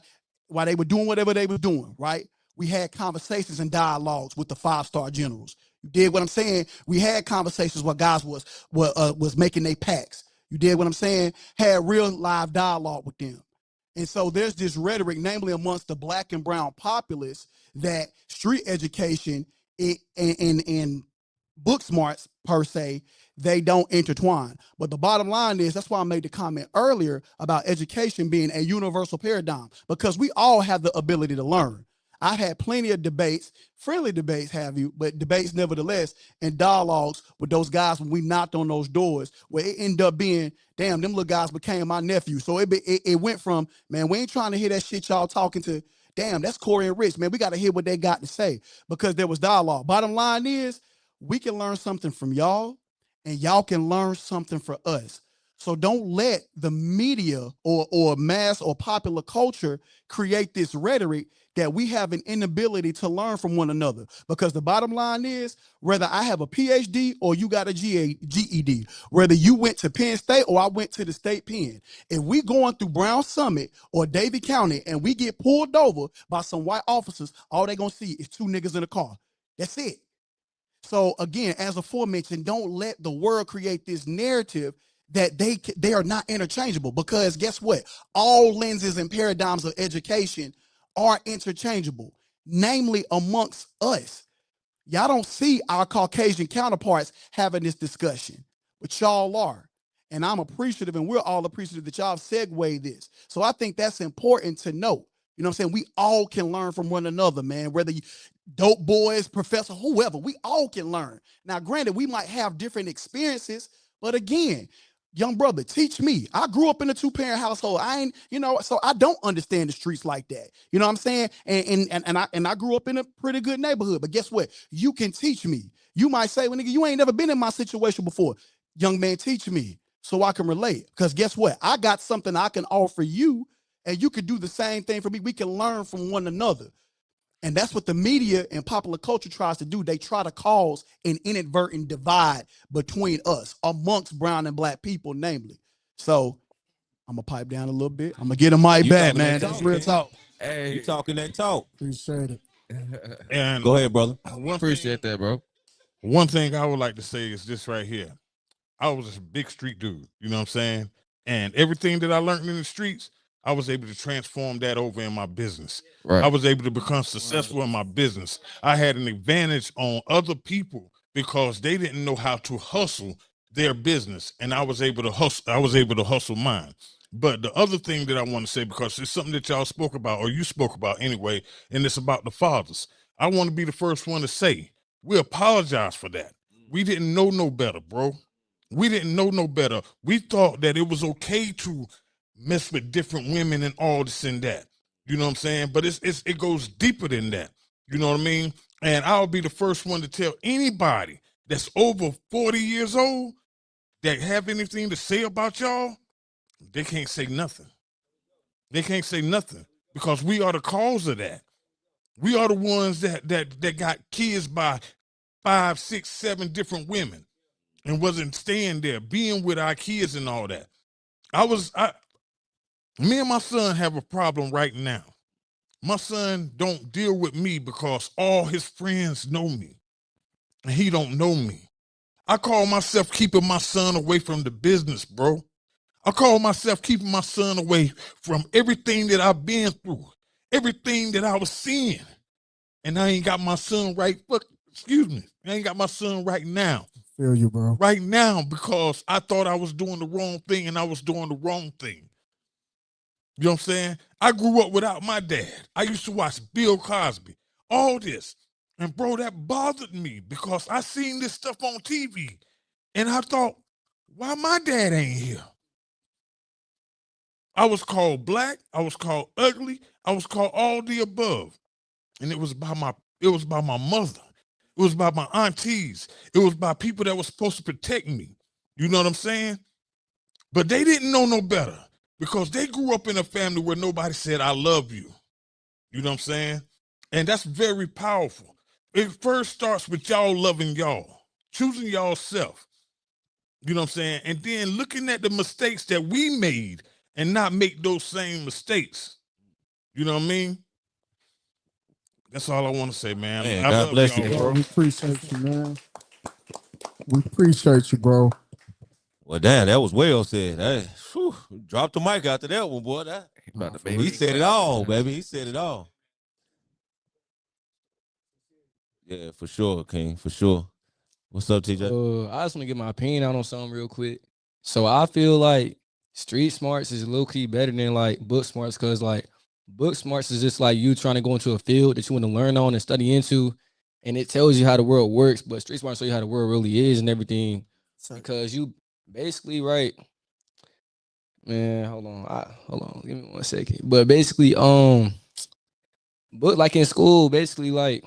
they were doing whatever they were doing, right? We had conversations and dialogues with the 5-star generals. You did what I'm saying? We had conversations where guys was making their packs. You did what I'm saying? Had real live dialogue with them. And so there's this rhetoric, namely amongst the black and brown populace, that street education and book smarts per se, they don't intertwine. But the bottom line is, that's why I made the comment earlier about education being a universal paradigm, because we all have the ability to learn. I've had plenty of debates, friendly debates, have you, but debates nevertheless, and dialogues with those guys when we knocked on those doors, where it ended up being, damn, them little guys became my nephew. So it went from, man, we ain't trying to hear that shit y'all talking to, damn, that's Corey and Rich, man, we got to hear what they got to say, because there was dialogue. Bottom line is, we can learn something from y'all, and y'all can learn something from us. So don't let the media or mass or popular culture create this rhetoric that we have an inability to learn from one another. Because the bottom line is, whether I have a PhD or you got a GED, whether you went to Penn State or I went to the state pen, if we going through Brown Summit or Davie County and we get pulled over by some white officers, all they gonna see is two niggas in a car. That's it. So again, as aforementioned, don't let the world create this narrative that they are not interchangeable, because guess what? All lenses and paradigms of education are interchangeable, namely amongst us. Y'all don't see our Caucasian counterparts having this discussion, but y'all are. And I'm appreciative, and we're all appreciative that y'all segue this. So I think that's important to note. You know what I'm saying? We all can learn from one another, man. Whether you dope boys, professor, whoever, we all can learn. Now, granted, we might have different experiences, but again, young brother, teach me. I grew up in a 2-parent household. I ain't, so I don't understand the streets like that. You know what I'm saying? And I grew up in a pretty good neighborhood. But guess what? You can teach me. You might say, well, nigga, you ain't never been in my situation before. Young man, teach me so I can relate. Because guess what? I got something I can offer you, and you could do the same thing for me. We can learn from one another. And that's what the media and popular culture tries to do. They try to cause an inadvertent divide between us, amongst brown and black people, namely. So I'm going to pipe down a little bit. I'm going to get a mic back, man. That's real talk. Hey, You talking that talk. Appreciate it. And Go ahead, brother. appreciate that, bro. One thing I would like to say is this right here. I was a big street dude, you know what I'm saying? And everything that I learned in the streets, I was able to transform that over in my business. Right. I was able to become successful in my business. I had an advantage on other people because they didn't know how to hustle their business, and I was able to hustle mine. But the other thing that I want to say, because it's something that y'all spoke about, or you spoke about anyway, and it's about the fathers. I want to be the first one to say, we apologize for that. We didn't know no better, bro. We didn't know no better. We thought that it was okay to mess with different women and all this and that. You know what I'm saying? But it goes deeper than that. You know what I mean? And I'll be the first one to tell anybody that's over 40 years old that have anything to say about y'all, they can't say nothing. They can't say nothing, because we are the cause of that. We are the ones that got kids by 5, 6, 7 different women and wasn't staying there, being with our kids and all that. Me and my son have a problem right now. My son don't deal with me because all his friends know me and he don't know me. I call myself keeping my son away from the business, bro. I call myself keeping my son away from everything that I've been through, everything that I was seeing. And I ain't got my son right. Excuse me. I ain't got my son right now. Feel you, bro. Right now, because I thought I was doing the wrong thing and I was doing the wrong thing. You know what I'm saying? I grew up without my dad. I used to watch Bill Cosby, all this. And bro, that bothered me because I seen this stuff on TV. And I thought, why my dad ain't here? I was called black, I was called ugly, I was called all the above. And it was by my mother. It was by my aunties. It was by people that were supposed to protect me. You know what I'm saying? But they didn't know no better because they grew up in a family where nobody said, I love you. You know what I'm saying? And that's very powerful. It first starts with y'all loving y'all, choosing y'all self. You know what I'm saying? And then looking at the mistakes that we made and not make those same mistakes. You know what I mean? That's all I want to say, man. Man, I God love bless y'all, you, Bro, bro. we appreciate you, man. We appreciate you, bro. Well, damn, that was well said. Hey, whew, dropped the mic after that one, boy. About to He make said it all, baby. He said it all. Yeah, for sure, King, for sure. What's up, TJ? I just want to get my opinion out on something real quick. So I feel like street smarts is low key better than like book smarts because like book smarts is just like you trying to go into a field that you want to learn on and study into, and it tells you how the world works. But street smarts show you how the world really is and everything because you basically right. Man, hold on, give me 1 second. But basically, book like in school, basically like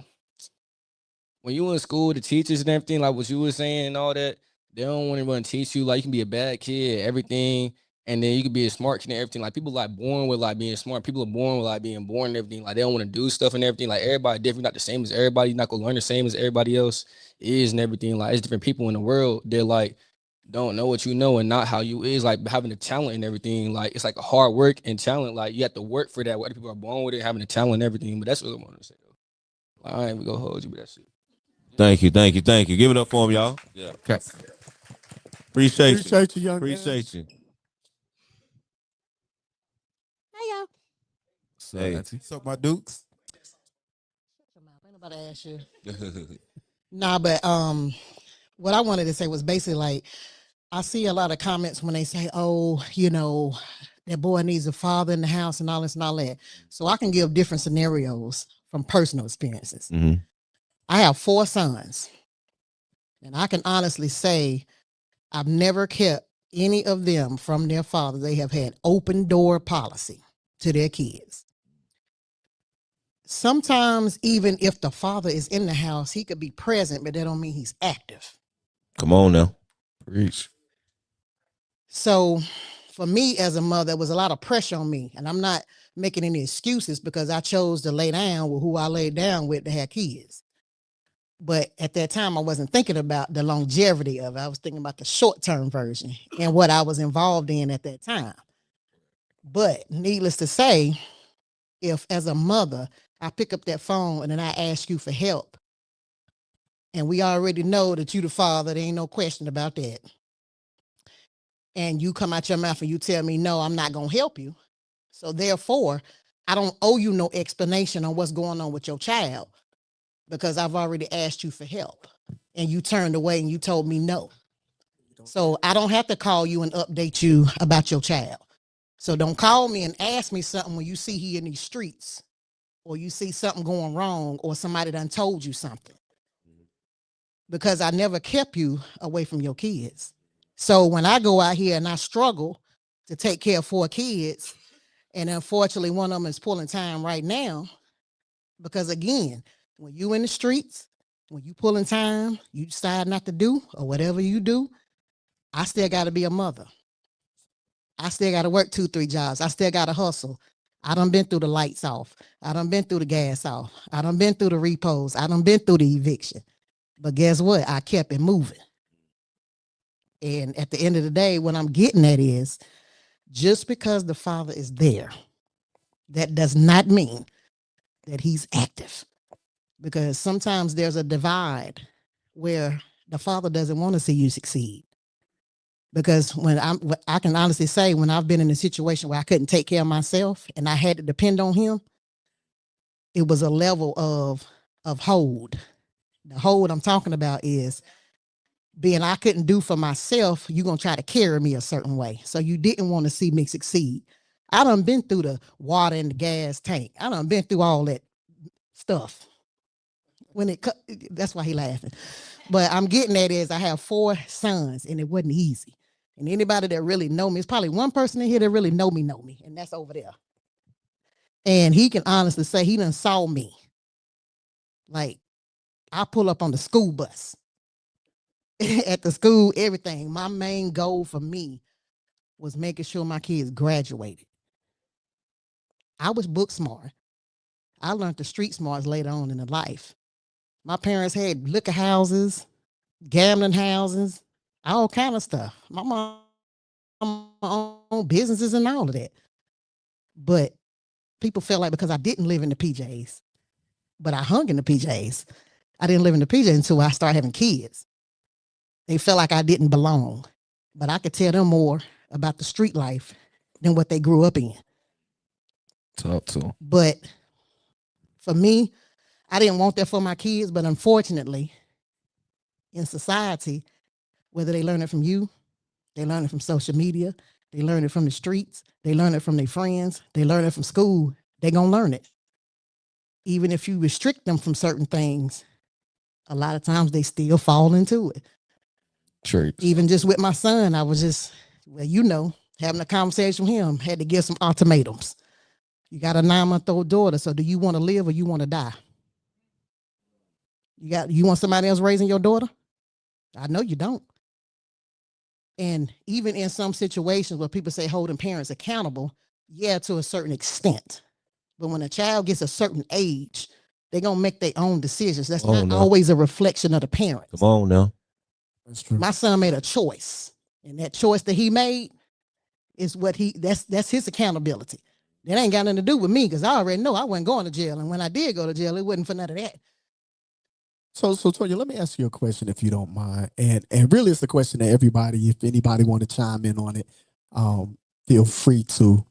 when you in school, the teachers and everything, like what you were saying and all that, they don't want to run teach you. Like you can be a bad kid, everything, and then you can be a smart kid and everything. Like people like born with like being smart. People are born with like being born and everything. Like they don't want to do stuff and everything. Like everybody different, not the same as everybody. You're not gonna learn the same as everybody else is and everything. Like it's different people in the world. They're like don't know what you know and not how you is. Like having the talent and everything. Like it's like a hard work and talent. Like you have to work for that. What other people are born with it, having the talent and everything. But that's what I want to say. Though. Like, I ain't gonna hold you, but that's it. Thank you, thank you, thank you. Give it up for him, y'all. Yeah. Okay. Appreciate you. Appreciate you, young man. Appreciate you. Hey y'all. Hey. What's up, my dukes? Ain't nobody ask you. Nah, but what I wanted to say was basically like I see a lot of comments when they say, "Oh, you know, that boy needs a father in the house and all this and all that." So I can give different scenarios from personal experiences. Mhm. I have 4 sons, and I can honestly say I've never kept any of them from their father. They have had open door policy to their kids. Sometimes even if the father is in the house, he could be present, but that don't mean he's active. Come on now. Preach. So for me as a mother, there was a lot of pressure on me. And I'm not making any excuses because I chose to lay down with who I laid down with to have kids. But at that time, I wasn't thinking about the longevity of it. I was thinking about the short-term version and what I was involved in at that time. But needless to say, if as a mother, I pick up that phone and then I ask you for help, and we already know that you the father, there ain't no question about that. And you come out your mouth and you tell me, no, I'm not going to help you. So therefore, I don't owe you no explanation on what's going on with your child because I've already asked you for help and you turned away and you told me no. So I don't have to call you and update you about your child. So don't call me and ask me something when you see he in these streets or you see something going wrong or somebody done told you something because I never kept you away from your kids. So when I go out here and I struggle to take care of 4 kids, and unfortunately one of them is pulling time right now, because again, when you in the streets, when you pulling time, you decide not to do or whatever you do, I still got to be a mother. I still got to work 2, 3 jobs. I still got to hustle. I done been through the lights off. I done been through the gas off. I done been through the repos. I done been through the eviction. But guess what? I kept it moving. And at the end of the day, what I'm getting at is just because the father is there, that does not mean that he's active. Because sometimes there's a divide where the father doesn't want to see you succeed. Because I can honestly say, when I've been in a situation where I couldn't take care of myself and I had to depend on him, it was a level of hold. The hold I'm talking about is being I couldn't do for myself, you're gonna try to carry me a certain way. So you didn't want to see me succeed. I done been through the water and the gas tank. I done been through all that stuff. That's why he laughing. But I'm getting at is I have 4 sons and it wasn't easy. And anybody that really know me, it's probably one person in here that really know me, and that's over there. And he can honestly say he done saw me. Like, I pull up on the school bus. At the school, everything. My main goal for me was making sure my kids graduated. I was book smart. I learned the street smarts later on in the life. My parents had liquor houses, gambling houses, all kind of stuff. My mom owned businesses and all of that. But people felt like because I didn't live in the PJs, but I hung in the PJs. I didn't live in the PJs until I started having kids. They felt like I didn't belong. But I could tell them more about the street life than what they grew up in. Talk to 'em. But for me, I didn't want that for my kids. But unfortunately, in society, whether they learn it from you, they learn it from social media, they learn it from the streets, they learn it from their friends, they learn it from school, they're going to learn it. Even if you restrict them from certain things, a lot of times they still fall into it. Traits. Even just with my son, I was just, having a conversation with him, had to give some ultimatums. You got a 9-month-old daughter, so do you want to live or you want to die? You want somebody else raising your daughter? I know you don't. And even in some situations where people say holding parents accountable, yeah, to a certain extent. But when a child gets a certain age, they're going to make their own decisions. That's not always a reflection of the parents. Come on now. That's true. My son made a choice, and that choice that he made is that's his accountability. That ain't got nothing to do with me, because I already know I wasn't going to jail. And when I did go to jail, it wasn't for none of that. So Tonya, let me ask you a question if you don't mind. And really it's a question to everybody. If anybody want to chime in on it, feel free to.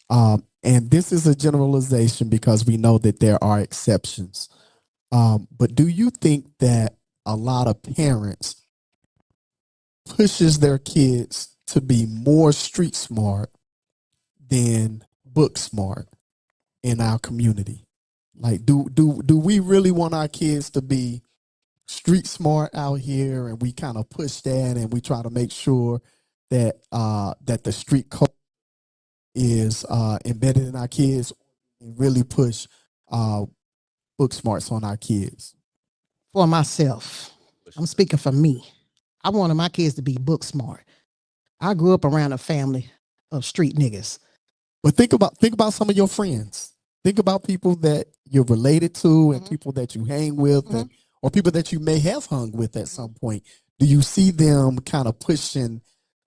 And this is a generalization because we know that there are exceptions. But do you think that a lot of parents pushes their kids to be more street smart than book smart in our community? Like, do we really want our kids to be street smart out here, and we kind of push that, and we try to make sure that that the street code is embedded in our kids, and really push book smarts on our kids? For myself, I'm speaking for me. I wanted my kids to be book smart. I grew up around a family of street niggas. But think about some of your friends. Think about people that you're related to and people that you hang with, and or people that you may have hung with at some point. Do you see them kind of pushing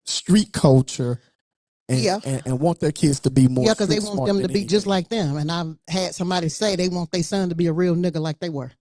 street culture and want their kids to be more? Yeah, because they want them to be just like them. And I've had somebody say they want their son to be a real nigga like they were.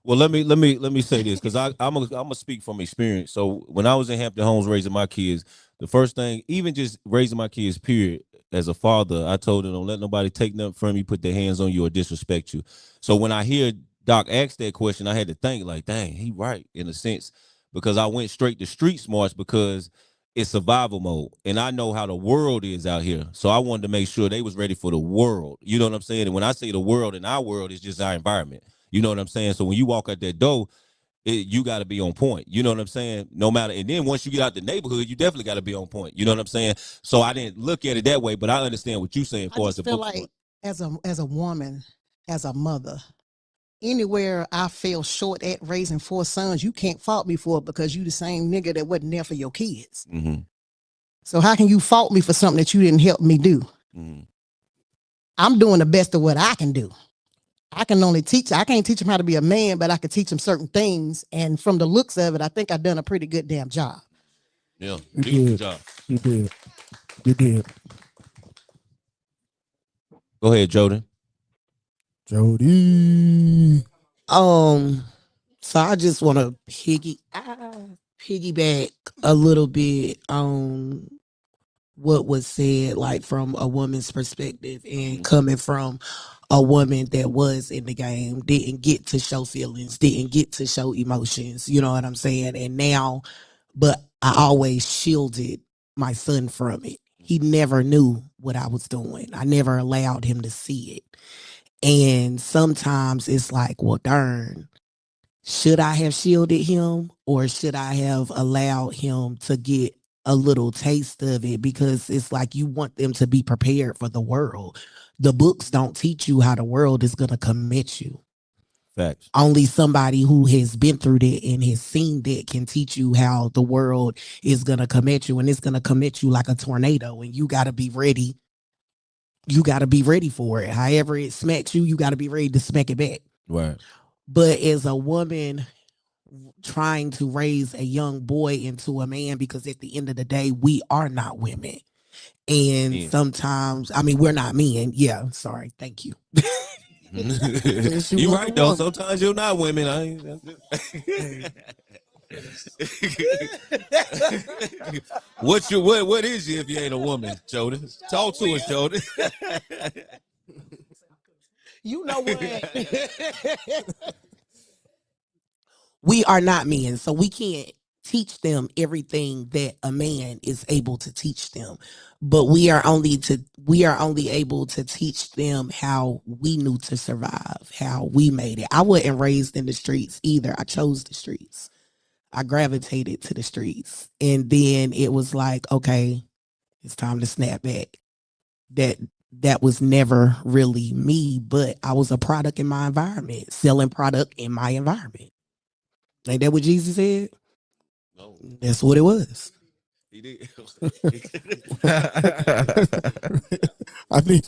Well, let me say this, because I'm gonna speak from experience. So when I was in Hampton Homes raising my kids, the first thing, even just raising my kids, period, as a father, I told them, don't let nobody take nothing from you, put their hands on you, or disrespect you. So when I hear Doc ask that question, I had to think like, dang, he right in a sense, because I went straight to street smarts because it's survival mode, and I know how the world is out here. So I wanted to make sure they was ready for the world. You know what I'm saying? And when I say the world, in our world, it's just our environment. You know what I'm saying? So when you walk out that door, you got to be on point. You know what I'm saying? No matter. And then once you get out the neighborhood, you definitely got to be on point. You know what I'm saying? So I didn't look at it that way, but I understand what you're saying. I just feel like as a woman, as a mother, anywhere I fell short at raising 4 sons, you can't fault me for it, because you the same nigga that wasn't there for your kids. Mm-hmm. So how can you fault me for something that you didn't help me do? Mm-hmm. I'm doing the best of what I can do. I can't teach him how to be a man, but I can teach him certain things. And from the looks of it, I think I've done a pretty good damn job. Yeah, you job. You did. Go ahead, Jordan. Jody. So I just want to piggyback a little bit on what was said, like from a woman's perspective and coming from a woman that was in the game, didn't get to show feelings, didn't get to show emotions. You know what I'm saying? And now, but I always shielded my son from it. He never knew what I was doing. I never allowed him to see it. And sometimes it's like, well, darn, should I have shielded him or should I have allowed him to get a little taste of it? Because it's like you want them to be prepared for the world. The books don't teach you how the world is going to come at you. Facts. Only somebody who has been through that and has seen that can teach you how the world is going to come at you. And it's going to come at you like a tornado. And you got to be ready. You got to be ready for it. However it smacks you, you got to be ready to smack it back. Right. But as a woman trying to raise a young boy into a man, because at the end of the day, we are not women. And Yeah. sometimes, I mean, we're not men. Yeah, sorry. Thank you. You right though. Sometimes you're not women. What is you if you ain't a woman, Jody? Talk to us, Jody. You know what? We are not men, so we can't teach them everything that a man is able to teach them. But we are only able to teach them how we knew to survive, how we made it. I wasn't raised in the streets either. I chose the streets. I gravitated to the streets. And then it was like, okay, it's time to snap back. That was never really me, but I was a product in my environment, selling product in my environment. Ain't that what Jesus said? No. That's what it was. He did. I need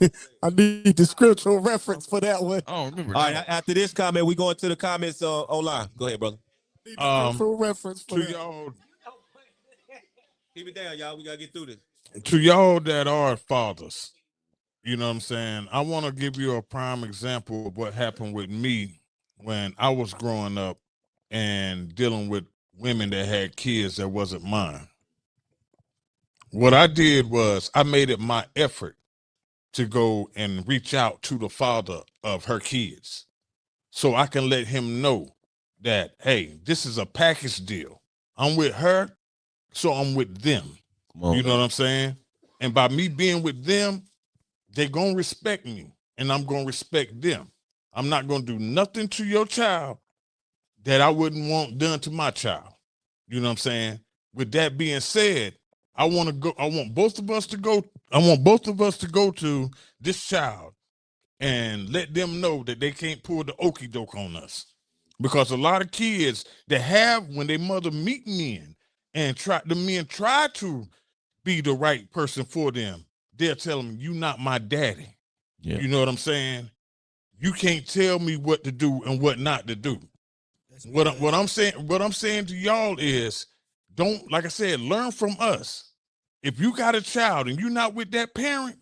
the scriptural reference for that one. I don't remember. All right, after this comment, we going to the comments online. Go ahead, brother. Need the scriptural reference for To that. y'all, Keep it down, y'all. We gotta get through this. to y'all that are fathers, you know what I'm saying? I want to give you a prime example of what happened with me when I was growing up and dealing with women that had kids that wasn't mine. What I did was I made it my effort to go and reach out to the father of her kids so I can let him know that, hey, this is a package deal. I'm with her, so I'm with them. You know what I'm saying? And by me being with them, they're going to respect me and I'm going to respect them. I'm not going to do nothing to your child that I wouldn't want done to my child. You know what I'm saying? With that being said, I want both of us to go to this child and let them know that they can't pull the okie doke on us. Because a lot of kids that have, when their mother meet men and the men try to be the right person for them, they'll tell them, you not my daddy. Yeah. You know what I'm saying? You can't tell me what to do and what not to do. What I'm saying to y'all is, don't, like I said, learn from us. If you got a child and you're not with that parent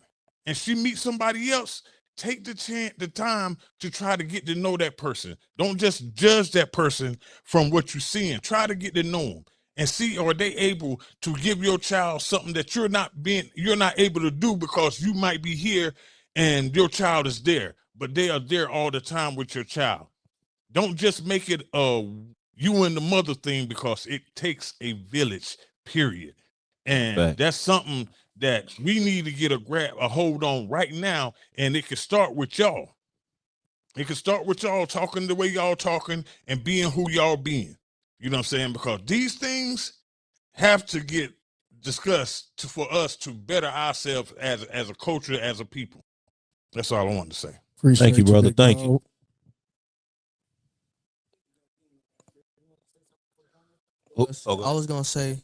and she meets somebody else, take the time to try to get to know that person. Don't just judge that person from what you're seeing. Try to get to know them and see, are they able to give your child something that you're not able to do because you might be here and your child is there, but they are there all the time with your child. Don't just make it a you and the mother thing, because it takes a village, period. And that's something that we need to get a hold on right now. And it can start with y'all. It can start with y'all talking the way y'all talking and being who y'all being. You know what I'm saying? Because these things have to get discussed for us to better ourselves as a culture, as a people. That's all I wanted to say. Appreciate Thank you, brother. big Thank dog. you. I was gonna say,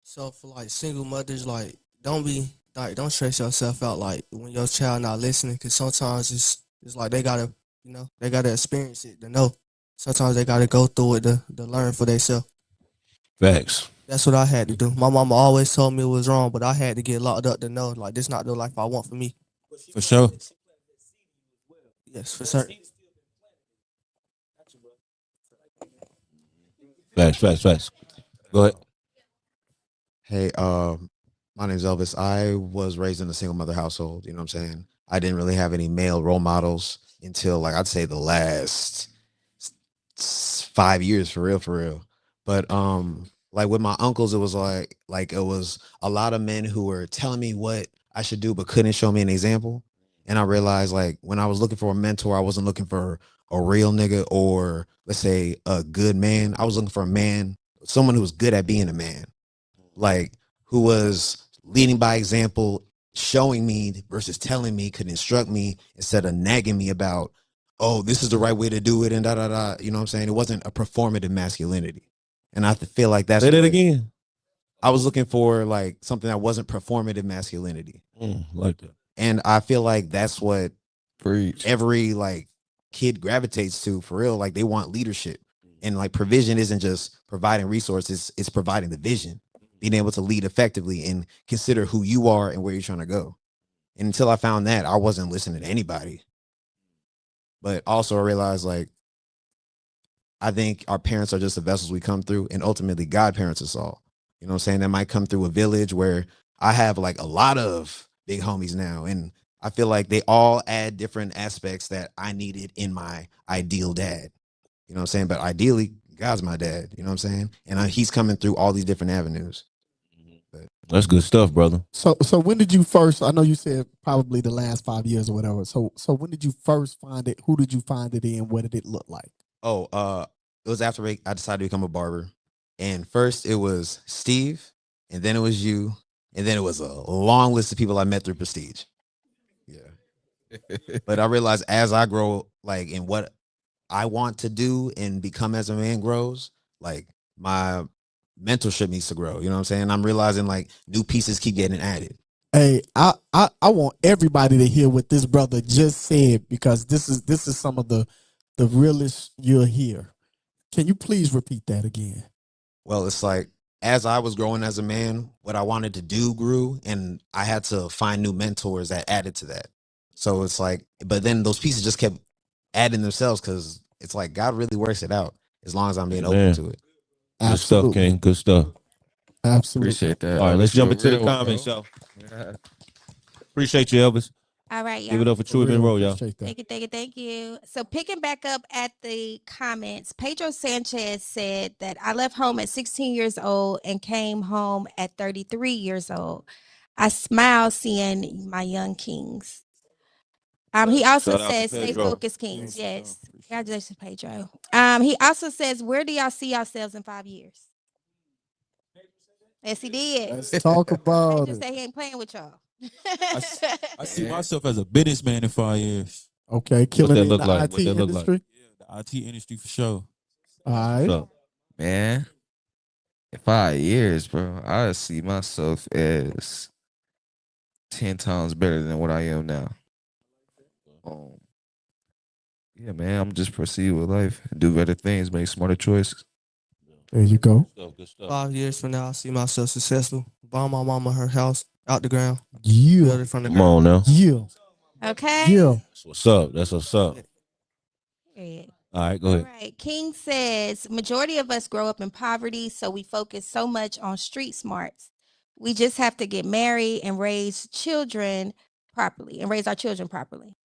so for like single mothers, like don't stress yourself out like when your child not listening, because sometimes it's like they gotta experience it to know. Sometimes they gotta go through it to learn for themselves. Facts. That's what I had to do. My mama always told me it was wrong, but I had to get locked up to know like this not the life I want for me. For sure. Yes, for certain. Facts. Go ahead. Hey, my name's Elvis. I was raised in a single mother household. You know what I'm saying? I didn't really have any male role models until like I'd say the last 5 years for real, for real. But like with my uncles, it was like it was a lot of men who were telling me what I should do, but couldn't show me an example. And I realized like when I was looking for a mentor, I wasn't looking for a real nigga or let's say a good man. I was looking for a man, someone who was good at being a man, like who was leading by example, showing me versus telling me, could instruct me instead of nagging me about, oh, this is the right way to do it and da da da. You know what I'm saying? It wasn't a performative masculinity. And I feel like that's Say that what again. I was looking for, like something that wasn't performative masculinity. Like that. And I feel like that's what Preach. every like kid gravitates to for real. Like they want leadership. And like provision isn't just providing resources, it's providing the vision, being able to lead effectively and consider who you are and where you're trying to go. And until I found that, I wasn't listening to anybody. But also I realized like I think our parents are just the vessels we come through, and ultimately God parents us all. You know what I'm saying? That might come through a village where I have like a lot of big homies now, and I feel like they all add different aspects that I needed in my ideal dad. You know what I'm saying? But ideally, God's my dad. You know what I'm saying? And he's coming through all these different avenues. But That's good stuff, brother. So when did you first? I know you said probably the last 5 years or whatever. So when did you first find it? Who did you find it in? What did it look like? oh, it was after I decided to become a barber, and first it was Steve, and then it was you, and then it was a long list of people I met through Prestige. Yeah. But I realized as I grow, like in what I want to do and become as a man grows, like my mentorship needs to grow. You know what I'm saying? I'm realizing like new pieces keep getting added. Hey, I want everybody to hear what this brother just said because this is some of the realest you'll hear. Can you please repeat that again? Well, it's like as I was growing as a man, what I wanted to do grew, and I had to find new mentors that added to that. So it's like, but then those pieces just kept adding themselves because it's like God really works it out as long as I'm being open Man. to it. Good stuff, Absolutely. King. Good stuff. Absolutely. Appreciate that. All right, let's Elvis. You jump a into the real one, comments, bro. y'all. Yeah. Appreciate you, Elvis. All right, Give it y'all. up for For Chewy real, Monroe, y'all. appreciate that. Thank you. So picking back up at the comments, Pedro Sanchez said that I left home at 16 years old and came home at 33 years old. I smile seeing my young kings. He also Shout out to says, "Stay Pedro. focused, kings." Thanks, bro. Yes, Appreciate it. congratulations, Pedro. He also says, "Where do y'all see yourselves in 5 years?" Yes, he did. Let's talk about Pedro it. said he ain't playing with y'all. I see Yeah. myself as a businessman in 5 years. Okay, What killing that it in look the like? What IT that look like? industry. Yeah, the IT industry for sure. All What's right. up? Man, in 5 years, bro, I see myself as 10 times better than what I am now. Um, yeah, man, I'm just proceed with life, do better things, make smarter choices. There you go. Good stuff. 5 years from now, I see myself successful. Buy my mama her house out the ground, Yeah. build it from the Come ground. on now. Yeah. Okay. Yeah. That's what's up. That's what's up. Period. All right, go All ahead. right. King says, majority of us grow up in poverty, so we focus so much on street smarts. We just have to get married and raise children properly and raise our children properly.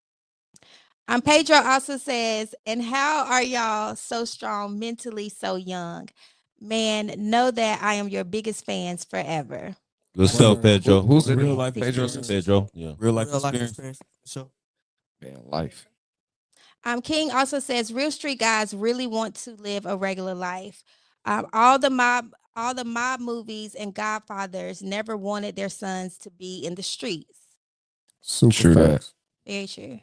Pedro also says, and how are y'all so strong mentally so young? Man, know that I am your biggest fans forever. Good stuff, Word. Who, Pedro. who's Word. it? Real life Appreciate Pedro you. says, Pedro. Yeah. Real life Real life experience. experience. So man, life. King also says real street guys really want to live a regular life. All the mob movies and Godfathers never wanted their sons to be in the streets. Super True that. facts. Very true.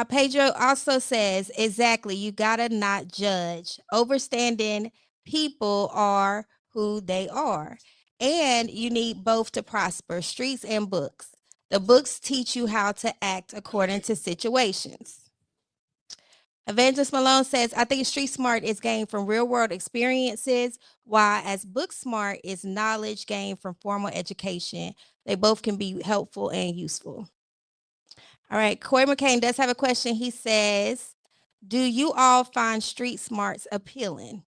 Pedro also says exactly. You gotta not judge. Overstanding people are who they are, and you need both to prosper. Streets and books. The books teach you how to act according to situations. Evangelist Malone says, I think street smart is gained from real world experiences, while as book smart is knowledge gained from formal education. They both can be helpful and useful. All right. Corey McCain does have a question. He says, do you all find street smarts appealing?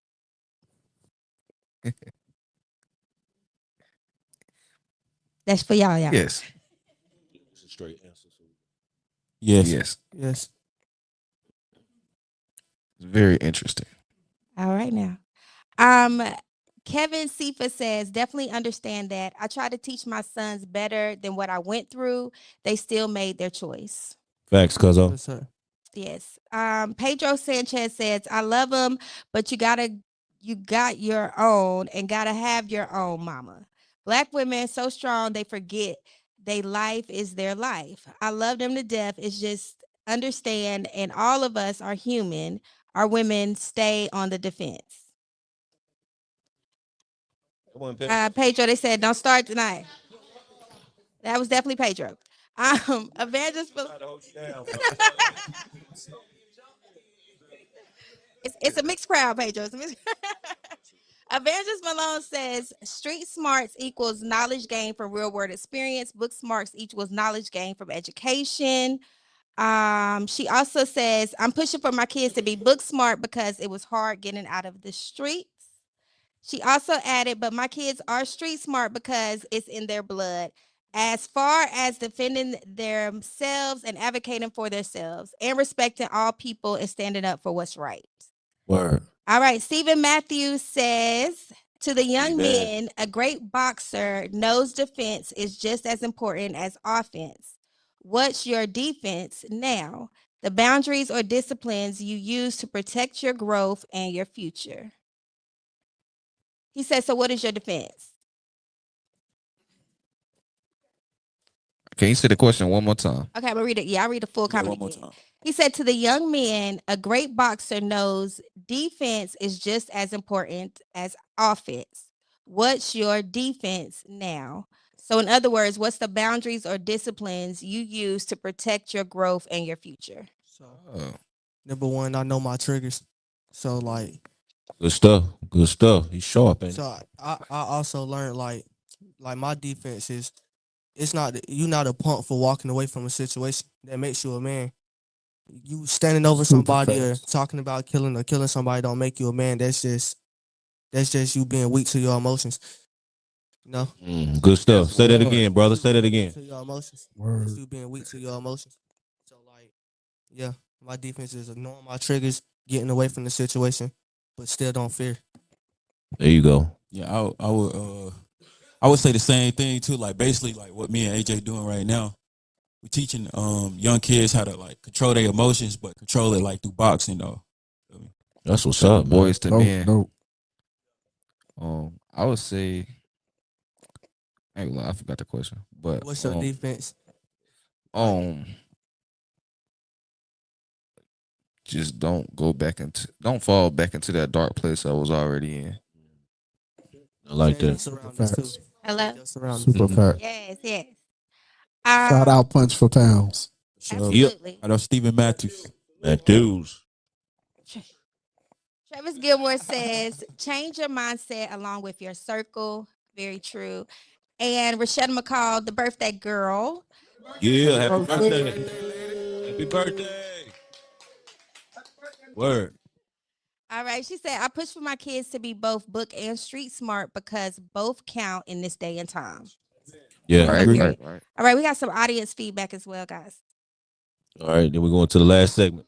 That's for y'all. Yes. It's a straight answer. Yes. Yes. Yes. It's very interesting. All right now. Um, Kevin Sifa says, definitely understand that. I try to teach my sons better than what I went through. They still made their choice. Facts, cuzzo. Yes, sir. Yes. Pedro Sanchez says, I love them, but you got your own and gotta have your own mama. Black women so strong they forget they life is their life. I love them to death. It's just understand, and all of us are human. Our women stay on the defense. Come on, Pep. Pedro, they said, don't start tonight. That was definitely Pedro. Evangelist. It's a mixed crowd, Pedro. It's a mixed Evangelist Malone says street smarts equals knowledge gained from real world experience. Book smarts equals knowledge gained from education. She also says, I'm pushing for my kids to be book smart because it was hard getting out of the streets. She also added, but my kids are street smart because it's in their blood. As far as defending themselves and advocating for themselves and respecting all people and standing up for what's right. Word. All right. Stephen Matthews says, to the young Steven. men, a great boxer knows defense is just as important as offense. What's your defense now? The boundaries or disciplines you use to protect your growth and your future. He says, so what is your defense? Can you say the question one more time? Okay, I'm gonna read it. Yeah, I'll read the full Yeah, comment one more again. time. He said, to the young men, a great boxer knows defense is just as important as offense. What's your defense now? So, in other words, what's the boundaries or disciplines you use to protect your growth and your future? So Oh. number one, I know my triggers. So like, Good stuff. Good stuff. He's sharp, ain't he? so I also learned like my defense is it's not you not a punk for walking away from a situation that makes you a man. You standing over Super somebody or facts. talking about killing somebody don't make you a man. That's just you being weak to your emotions. You know? Good stuff. That's Say that word. again, brother. You Say that being weak again. to your emotions. Word. That's you being weak to your emotions. So like, yeah, my defense is ignoring my triggers, getting away from the situation, but still don't fear. There you go. Yeah, I would say the same thing too. Like basically, like what me and AJ doing right now. We're teaching young kids how to like control their emotions, but control it like through boxing though. Feel me? That's what's Type up, of man. boys to Dope, men. dope. I would say, I ain't gonna lie, I forgot the question, but What's your defense? um, just don't fall back into that dark place I was already in. I like Change your that. surroundings too. Facts. Hello? Change your surroundings. Super Mhm. fact. Yes, yes. Shout out Punch for Pounds. So Yep. Absolutely. I know Stephen Matthews. Matthews. Travis Gilmore says, change your mindset along with your circle. Very true. And Rashada McCall, the birthday girl. Yeah. Happy birthday. Happy birthday. Word. All right. She said, I push for my kids to be both book and street smart because both count in this day and time. Yeah. Right, Agree. right. All right. We got some audience feedback as well, guys. All right. Then we're going to the last segment.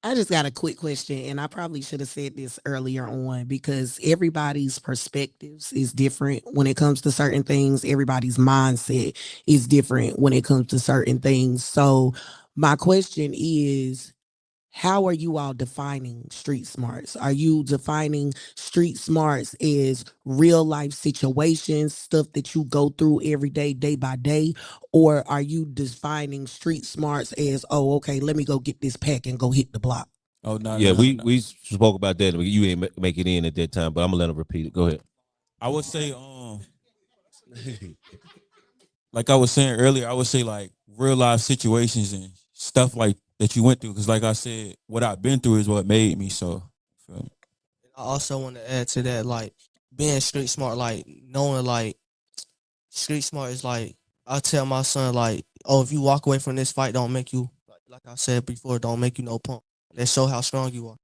I just got a quick question, and I probably should have said this earlier on because everybody's perspectives is different when it comes to certain things. Everybody's mindset is different when it comes to certain things. So, my question is, how are you all defining street smarts? Are you defining street smarts as real life situations, stuff that you go through every day, day by day? Or are you defining street smarts as, oh, okay, let me go get this pack and go hit the block? Oh no, Yeah, no, no, we spoke about that. You ain't make it in at that time, but I'm gonna let him repeat it. Go ahead. I would say like I was saying earlier, I would say like real life situations and stuff like that you went through. Because like I said, what I've been through is what made me. So, feel me? I also want to add to that, like being street smart, like knowing like street smart is like I tell my son like oh, if you walk away from this fight, don't make you, like I said before, don't make you no punk. That show how strong you are.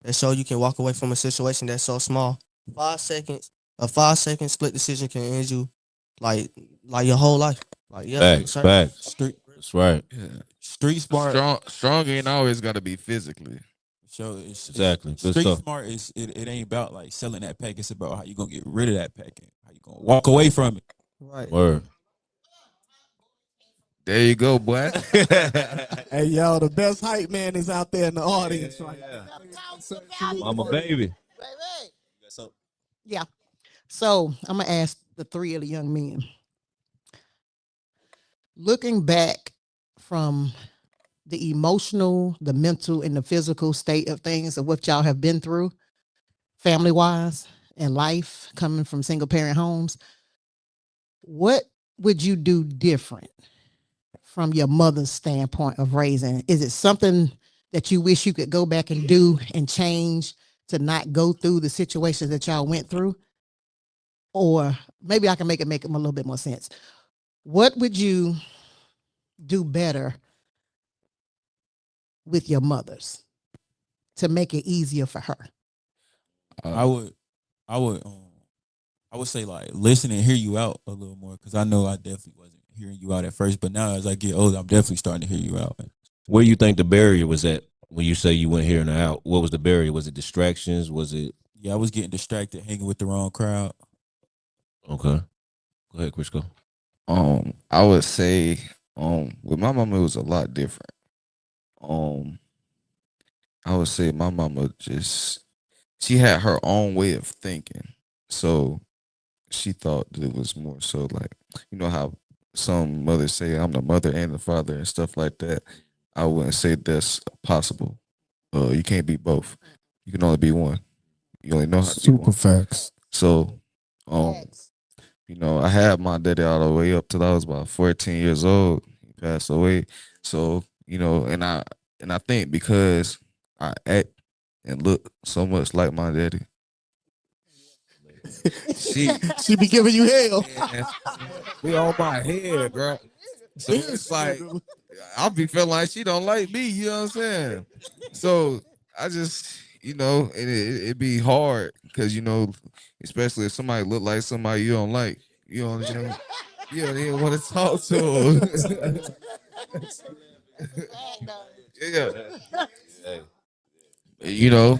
That show you can walk away from a situation that's so small. 5 seconds, a 5 second split decision can end you, like like your whole life. Like yeah, Facts, facts. Street That's right. Yeah. street smart. Strong ain't always got to be physically. So it's Exactly. Good street stuff. smart is it ain't about like selling that pack. It's about how you gonna get rid of that pack and how you gonna walk away from it. right. Word. There you go, boy. Hey, yo, the best hype man is out there in the audience right Mama baby. Yeah. So I'm gonna ask the three of the young men. Looking back from the emotional, the mental, and the physical state of things of what y'all have been through, family wise, and life coming from single parent homes, what would you do different from your mother's standpoint of raising? Is it something that you wish you could go back and do and change to not go through the situations that y'all went through? Or maybe I can make it a little bit more sense. What would you do better with your mothers to make it easier for her? I would, I would, I would say like listen and hear you out a little more because I know I definitely wasn't hearing you out at first, but now as I get older, I'm definitely starting to hear you out. Where you think the barrier was at when you say you went here and out? What was the barrier? Was it distractions? Was it Yeah, I was getting distracted, hanging with the wrong crowd. okay? Go ahead, Crisco. I would say, with my mama, it was a lot different. Um, I would say my mama just she had her own way of thinking, so she thought that it was more so like how some mothers say I'm the mother and the father and stuff like that. I wouldn't say that's possible. You can't be both. You can only be one. You only know how to be Super one. facts. So, I had my daddy all the way up till I was about 14 years old. He passed away. So, and I think because I act and look so much like my daddy, she She be giving you hell. be on my head, bro. So it's like I'll be feeling like she don't like me. You know what I'm saying? So I just, it be hard because especially if somebody look like somebody you don't like, you don't even want to talk to them. Yeah, you know.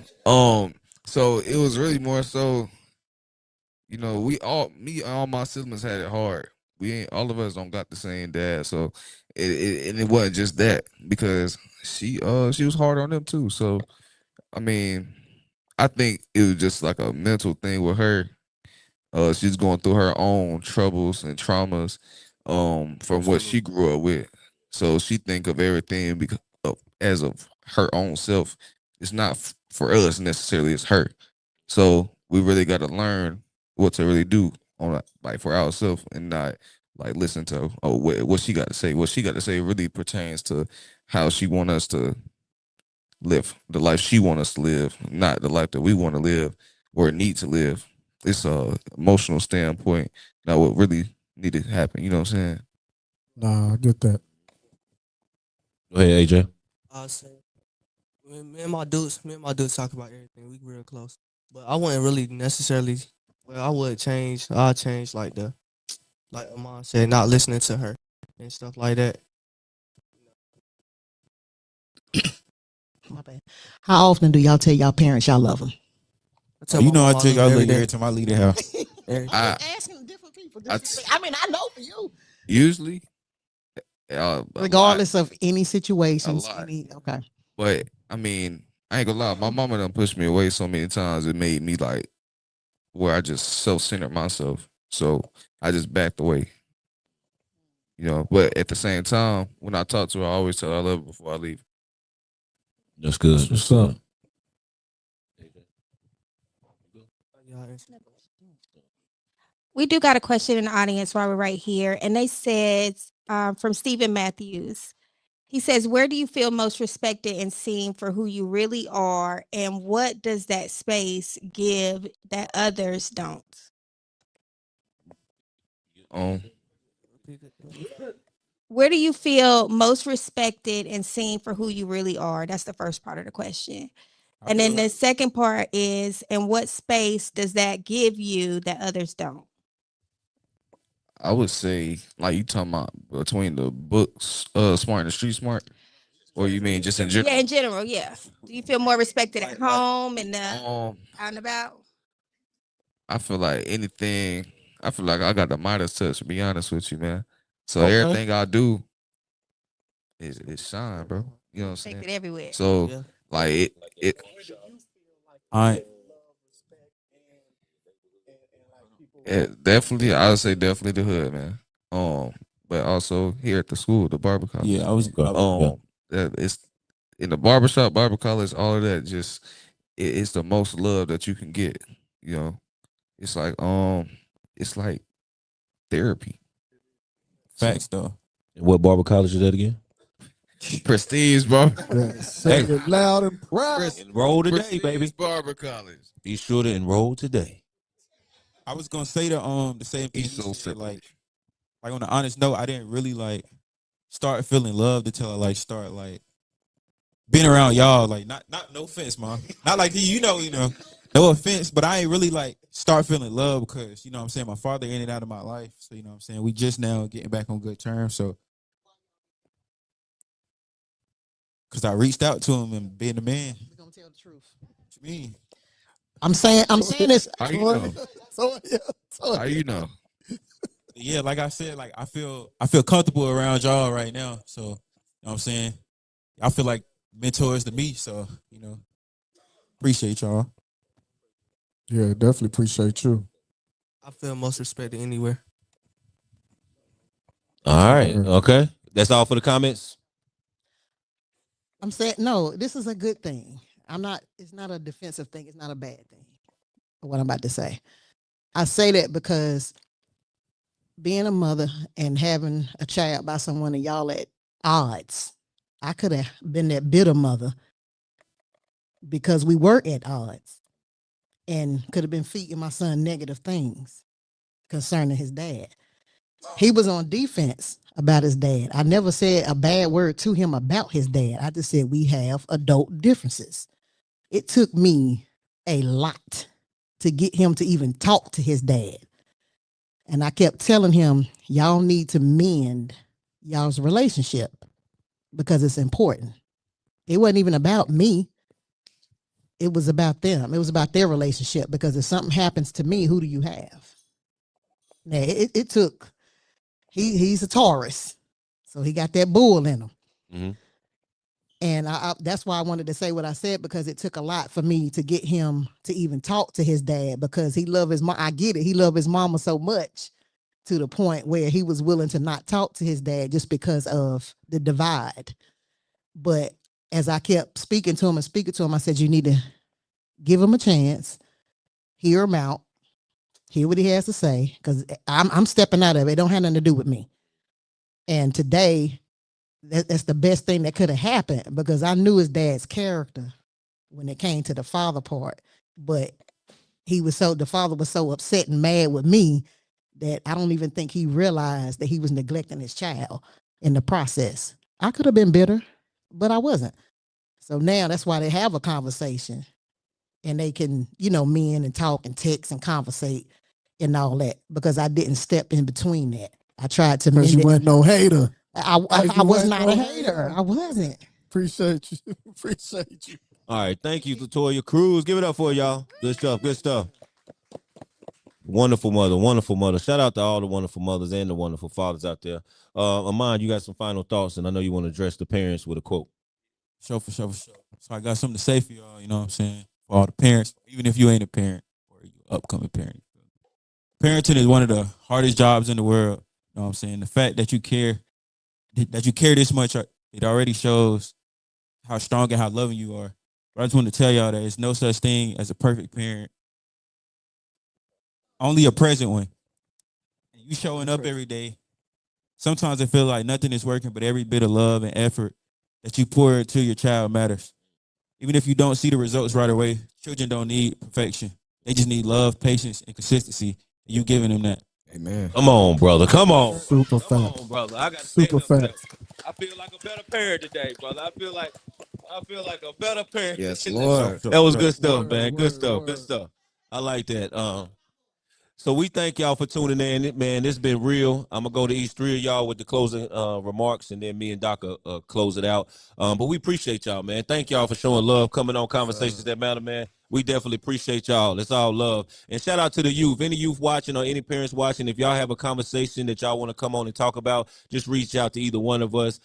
So it was really more so, all my siblings had it hard. We ain't all of us don't got the same dad, so and it wasn't just that because she was hard on them too. So I mean, I think it was just like a mental thing with her. She's going through her own troubles and traumas, from what she grew up with. So she think of everything because as of her own self. It's not for us necessarily. It's her. So we really got to learn what to really do like for ourselves and not like listen to what she got to say. What she got to say really pertains to how she want us to live the life she want us to live, not the life that we want to live or need to live. It's a emotional standpoint, not what really needed to happen. You know what I'm saying? Nah, I get that. Go ahead, AJ. I say me and my dudes talk about everything. We real close, but I wouldn't really necessarily. Well, I would change. I'll change like Amon said, not listening to her and stuff like that. My bad. How often do y'all tell y'all parents y'all love them? I Oh, tell you my know I mom I tell you love I her every leave day. every time I leave the house. Every- I Asking different people. I I mean, I know for you. usually a lot, Regardless of any situations, lot. okay. But I mean, I ain't gonna lie, my mama done pushed me away so many times. It made me like where I just self-centered myself. So I just backed away. But at the same time, when I talk to her, I always tell her I love her before I leave. That's good. That's what's up. good. We do got a question in the audience while we're right here, and they said from Stephen Matthews. He says, "Where do you feel most respected and seen for who you really are, and what does that space give that others don't?" Um, Where do you feel most respected and seen for who you really are? That's the first part of the question. I And feel then the like second part is, in what space does that give you that others don't? I would say, like you talking about between the books, smart and the street smart, or you mean just in Yeah, general? in general, yeah. Do you feel more respected at home and Um, out and about? I feel like anything. I feel like I got the Midas touch. To be honest with you, man. So Okay. everything I do is shine, bro. You know what I'm saying? Respected everywhere. So Yeah. like it I definitely, I would say definitely the hood, man. But also here at the school, the barber college. yeah, I was Okay. Yeah. It's in the barbershop, barber college, all of that. Just it's the most love that you can get. You know, it's it's like therapy. So facts though. What barber college is that again? prestige, bro. Say Hey, it loud and proud. enroll today, Prestige baby. barber college. Be sure to enroll today. I was gonna say the same thing He's you so said. simple. Like on the honest note, I didn't really like start feeling loved until I like start like being around y'all. Like not no offense, mom. Not like you know. No offense, but I ain't really like start feeling love because you know what I'm saying my father in and out of my life. So you know what I'm saying we just now getting back on good terms. So because I reached out to him and being the man. We're gonna tell the truth. What you mean? I'm saying this. How you know? So, How you know? Yeah, like I said, like I feel comfortable around y'all right now. So you know what I'm saying? I feel like mentors to me. So, you know, appreciate y'all. yeah, definitely appreciate you. I feel most respected anywhere. All right. Okay. Okay. That's all for the comments. I'm saying no, this is a good thing. I'm not it's not a defensive thing, it's not a bad thing. What I'm about to say. I say that because being a mother and having a child by someone and y'all at odds. I could have been that bitter mother because we were at odds and could have been feeding my son negative things concerning his dad. He was on defense about his dad. I never said a bad word to him about his dad. I just said we have adult differences. It took me a lot to get him to even talk to his dad. And I kept telling him, y'all need to mend y'all's relationship because it's important. It wasn't even about me. It was about them. It was about their relationship because if something happens to me, who do you have? Now, it took, he's a Taurus. So he got that bull in him. Mm-hmm. And that's why I wanted to say what I said because it took a lot for me to get him to even talk to his dad because he loved his mom. I get it. He loved his mama so much to the point where he was willing to not talk to his dad just because of the divide. But as I kept speaking to him, I said, you need to give him a chance, hear him out, hear what he has to say, because I'm stepping out of it. It don't have nothing to do with me. And today, that's the best thing that could have happened because I knew his dad's character when it came to the father part. But the father was so upset and mad with me that I don't even think he realized that he was neglecting his child in the process. I could have been bitter, but I wasn't. So now that's why they have a conversation and they can, mend and talk and text and conversate and all that because I didn't step in between that. I tried to Because mend you it. weren't no hater. I You was wasn't not no a hater. I wasn't. Appreciate you. Appreciate you. All right. Thank you, Latoya Cruz. Give it up for y'all. Good stuff. Good stuff. Wonderful mother. Wonderful mother. Shout out to all the wonderful mothers and the wonderful fathers out there. Amon, you got some final thoughts, and I know you want to address the parents with a quote. For sure. So I got something to say for y'all, you know what I'm saying? For all the parents, even if you ain't a parent or you upcoming parent. Parenting is one of the hardest jobs in the world. You know what I'm saying? The fact that you care this much, it already shows how strong and how loving you are. But I just want to tell y'all that there's no such thing as a perfect parent, only a present one. And you showing up every day. Sometimes it feels like nothing is working, but every bit of love and effort that you pour into your child matters. Even if you don't see the results right away, children don't need perfection. They just need love, patience, and consistency. And you giving them that. Amen. Come on, brother. Come on. Super Come fat. on, brother. I gotta stand Super up for fat. that. I feel like a better parent today, brother. I feel like a better parent Yes, today. Lord. That was good stuff, Word, man. Good word, stuff. Good word. stuff. I like that. So we thank y'all for tuning in. Man, it's been real. I'm gonna go to each three of y'all with the closing remarks, and then me and Doc close it out. But we appreciate y'all, man. Thank y'all for showing love, coming on Conversations That Matter, man. We definitely appreciate y'all. It's all love. And shout out to the youth. Any youth watching or any parents watching, if y'all have a conversation that y'all want to come on and talk about, just reach out to either one of us.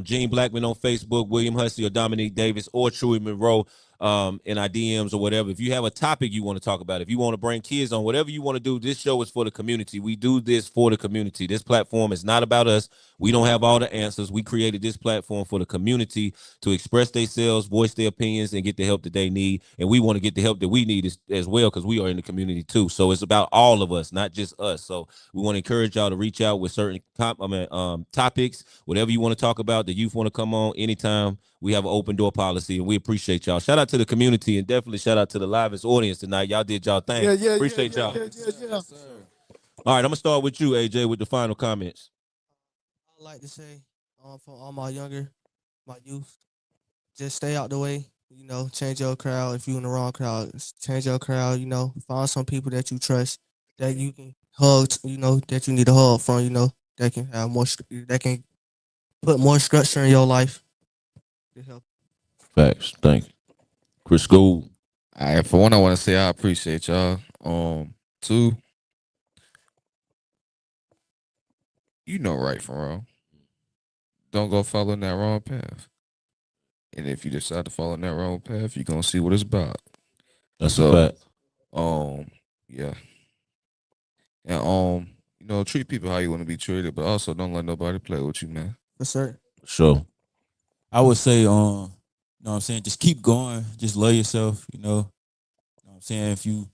Gene Blackman on Facebook, William Hussey or Dominique Davis, or Chewy Monroe in our DMs or whatever. If you have a topic you want to talk about, if you want to bring kids on, whatever you want to do, this show is for the community. We do this for the community. This platform is not about us. We don't have all the answers. We created this platform for the community to express themselves, voice their opinions, and get the help that they need. And we want to get the help that we need as well, because we are in the community too. So it's about all of us, not just us. So we want to encourage y'all to reach out with certain topics, whatever you want to talk about. The youth want to come on anytime. We have an open door policy, and we appreciate y'all. Shout out to the community, and definitely shout out to the livest audience tonight. Y'all did y'all thing. Appreciate y'all. All right, I'm gonna start with you, AJ, with the final comments. I like to say, for all my youth, just stay out the way. You know, change your crowd. If you in the wrong crowd, change your crowd. You know, find some people that you trust, that you can hug. You know, that you need a hug from. You know, that can have more. That can put more structure in your life to help. Facts. Thank you, Chris School. For one, I want to say I appreciate y'all. Two, you know right from wrong. Don't go following that wrong path. And if you decide to follow that wrong path, you're gonna see what it's about. That's So, a fact. Yeah. And treat people how you want to be treated, but also don't let nobody play with you, man. Yes, sir. Sure. I would say, you know what I'm saying, just keep going. Just love yourself, you know. What I'm saying, if you're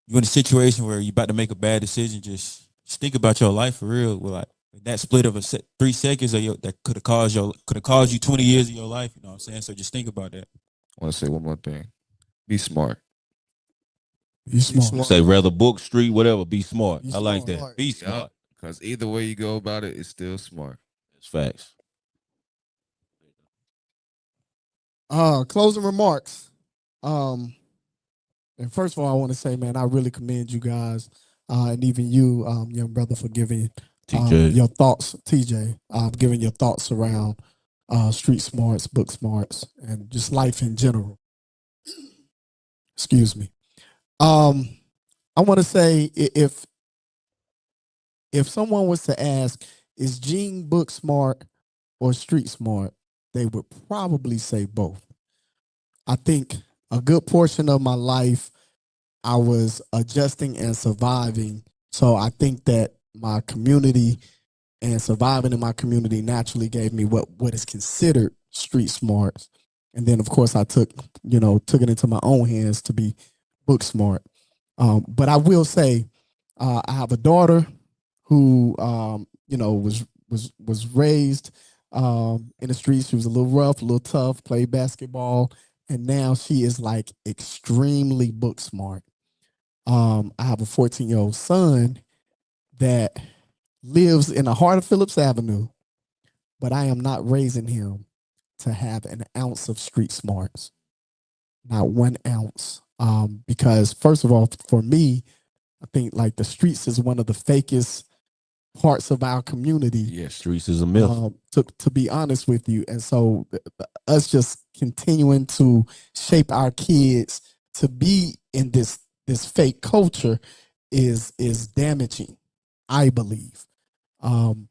in a situation where you're about to make a bad decision, just think about your life for real. Well, like that split of 3 seconds that could have caused you 20 years of your life. You know what I'm saying? So just think about that. I want to say one more thing. Be smart. Be smart. smart. Say rather book street, whatever. Be smart. Be I like smart. that. Be smart. Because either way you go about it, it's still smart. It's facts. Closing remarks. And first of all, I want to say, man, I really commend you guys, and even you, young brother, for giving TJ. your thoughts, TJ, giving your thoughts around street smarts, book smarts, and just life in general. Excuse me. I want to say, if someone was to ask, is Gene book smart or street smart, they would probably say both. I think a good portion of my life I was adjusting and surviving. So I think that my community and surviving in my community naturally gave me what is considered street smarts. And then of course I took it into my own hands to be book smart. But I will say, I have a daughter who was raised in the streets. She was a little rough, a little tough, played basketball, and now she is like extremely book smart. I have a 14-year-old son that lives in the heart of Phillips Avenue, but I am not raising him to have an ounce of street smarts, not 1 ounce. Because first of all, for me, I think like the streets is one of the fakest parts of our community. Yeah, streets is a myth. To be honest with you, and so us just continuing to shape our kids to be in this fake culture is damaging, I believe. And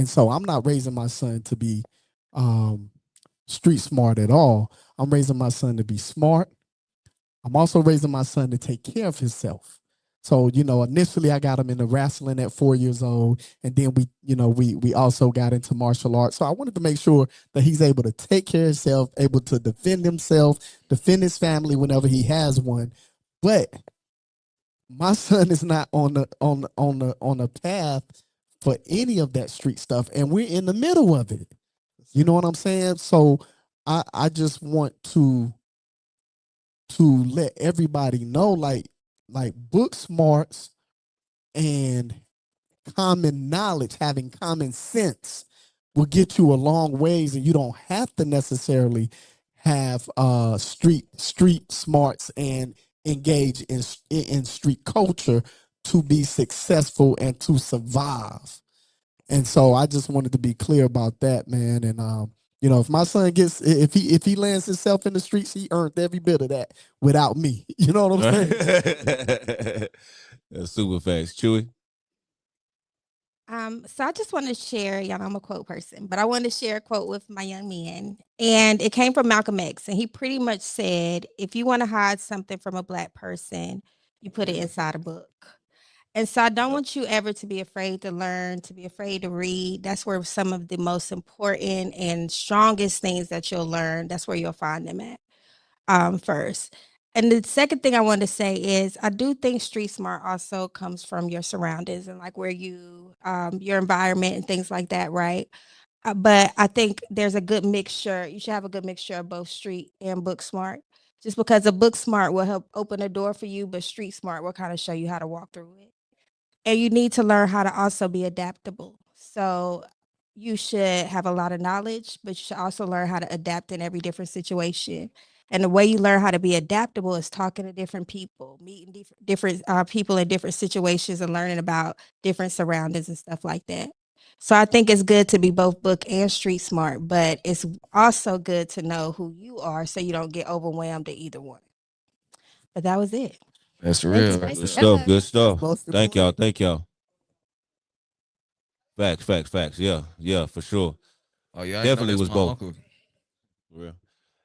so I'm not raising my son to be street smart at all. I'm raising my son to be smart. I'm also raising my son to take care of himself. So, initially I got him into wrestling at 4 years old. And then we also got into martial arts. So I wanted to make sure that he's able to take care of himself, able to defend himself, defend his family whenever he has one. But my son is not on the path for any of that street stuff. And we're in the middle of it. You know what I'm saying? So I just want to let everybody know, like book smarts and common knowledge, having common sense will get you a long ways, and you don't have to necessarily have street smarts and engage in street culture to be successful and to survive. And so I just wanted to be clear about that, man. And if my son gets, if he lands himself in the streets, he earned every bit of that without me. You know what I'm saying? That's super facts. Chewy. So I just want to share, y'all know I'm a quote person, but I want to share a quote with my young man. And it came from Malcolm X. And he pretty much said, if you want to hide something from a Black person, you put it inside a book. And so I don't want you ever to be afraid to learn, to be afraid to read. That's where some of the most important and strongest things that you'll learn, that's where you'll find them at first. And the second thing I want to say is I do think street smart also comes from your surroundings and like where you, your environment and things like that, right? But I think there's a good mixture. You should have a good mixture of both street and book smart. Just because a book smart will help open a door for you, but street smart will kind of show you how to walk through it. And you need to learn how to also be adaptable. So you should have a lot of knowledge, but you should also learn how to adapt in every different situation. And the way you learn how to be adaptable is talking to different people, meeting different people in different situations and learning about different surroundings and stuff like that. So I think it's good to be both book and street smart, but it's also good to know who you are so you don't get overwhelmed at either one. But that was it. That's Thanks, real. guys. Good stuff. Good stuff. Most Thank y'all. important. Thank y'all. Facts, facts, facts. Yeah, yeah, for sure. Oh yeah, I know Definitely that's was my both. uncle. Real.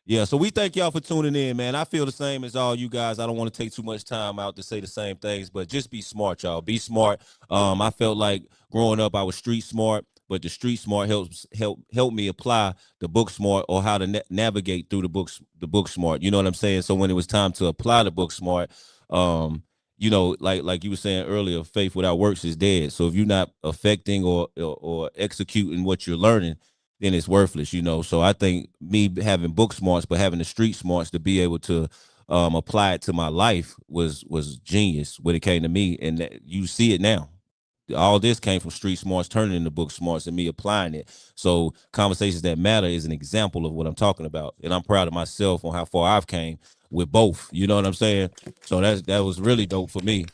Yeah, so we thank y'all for tuning in, man. I feel the same as all you guys. I don't want to take too much time out to say the same things, but just be smart, y'all. Be smart. I felt like growing up, I was street smart, but the street smart help me apply the book smart or how to navigate through the book smart. You know what I'm saying? So when it was time to apply the book smart, like you were saying earlier, faith without works is dead. So if you're not affecting or executing what you're learning, then it's worthless, So I think me having book smarts, but having the street smarts to be able to apply it to my life was genius when it came to me, and you see it now. All this came from street smarts turning into book smarts and me applying it. So conversations that matter is an example of what I'm talking about, and I'm proud of myself on how far I've came with both. You know what I'm saying? So that was really dope for me.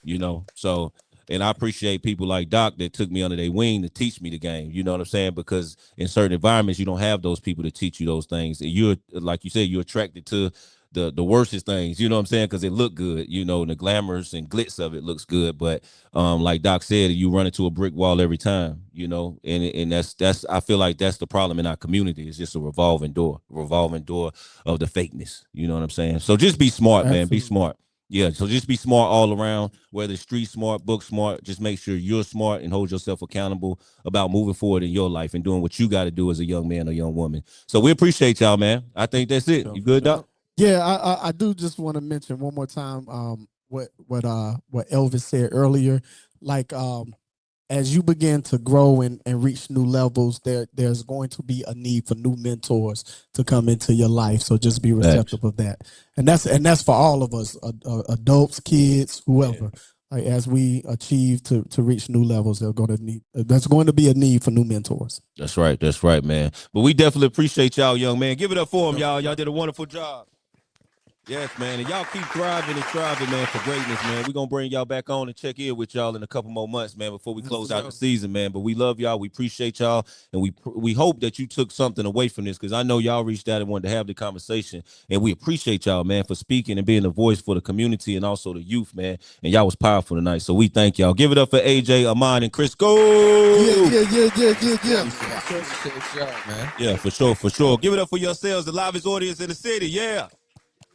So. And I appreciate people like Doc that took me under their wing to teach me the game. You know what I'm saying? Because in certain environments, you don't have those people to teach you those things. And you're, like you said, you're attracted to the worstest things, you know what I'm saying? Because it look good, and the glamorous and glitz of it looks good. But like Doc said, you run into a brick wall every time, and that's I feel like that's the problem in our community. It's just a revolving door of the fakeness. You know what I'm saying? So just be smart, man. Be smart. Yeah, so just be smart all around, whether it's street smart, book smart. Just make sure you're smart and hold yourself accountable about moving forward in your life and doing what you got to do as a young man or young woman. So we appreciate y'all, man. I think that's it. You good, Doc? Yeah, I do just want to mention one more time what Elvis said earlier. Like as you begin to grow and reach new levels, there's going to be a need for new mentors to come into your life. So just be receptive of that. And that's for all of us, adults, kids, whoever. Yeah. Like as we achieve to reach new levels, there's going to be a need for new mentors. That's right, man. But we definitely appreciate y'all, young man. Give it up for them, y'all. Y'all did a wonderful job. Yes, man. And y'all keep thriving and striving, man, for greatness, man. We're going to bring y'all back on and check in with y'all in a couple more months, man, before we close out the season, man. But we love y'all. We appreciate y'all. And we hope that you took something away from this, because I know y'all reached out and wanted to have the conversation. And we appreciate y'all, man, for speaking and being a voice for the community and also the youth, man. And y'all was powerful tonight. So we thank y'all. Give it up for AJ, Amon, and Chris. Go! Yeah. Yeah, for sure. Give it up for yourselves, the livest audience in the city. Yeah.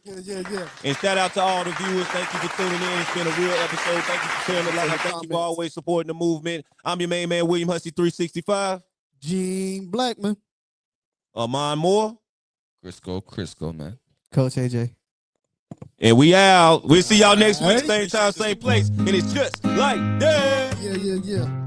Yeah. And shout out to all the viewers. Thank you for tuning in. It's been a real episode. Thank you for sharing the live. Thank you for always supporting the movement. I'm your main man, William Hussey 365. Gene Blackman. Amon Moore. Crisco, man. Coach AJ. And we out. We'll see y'all next week. Same time, same place. And it's just like that. Yeah.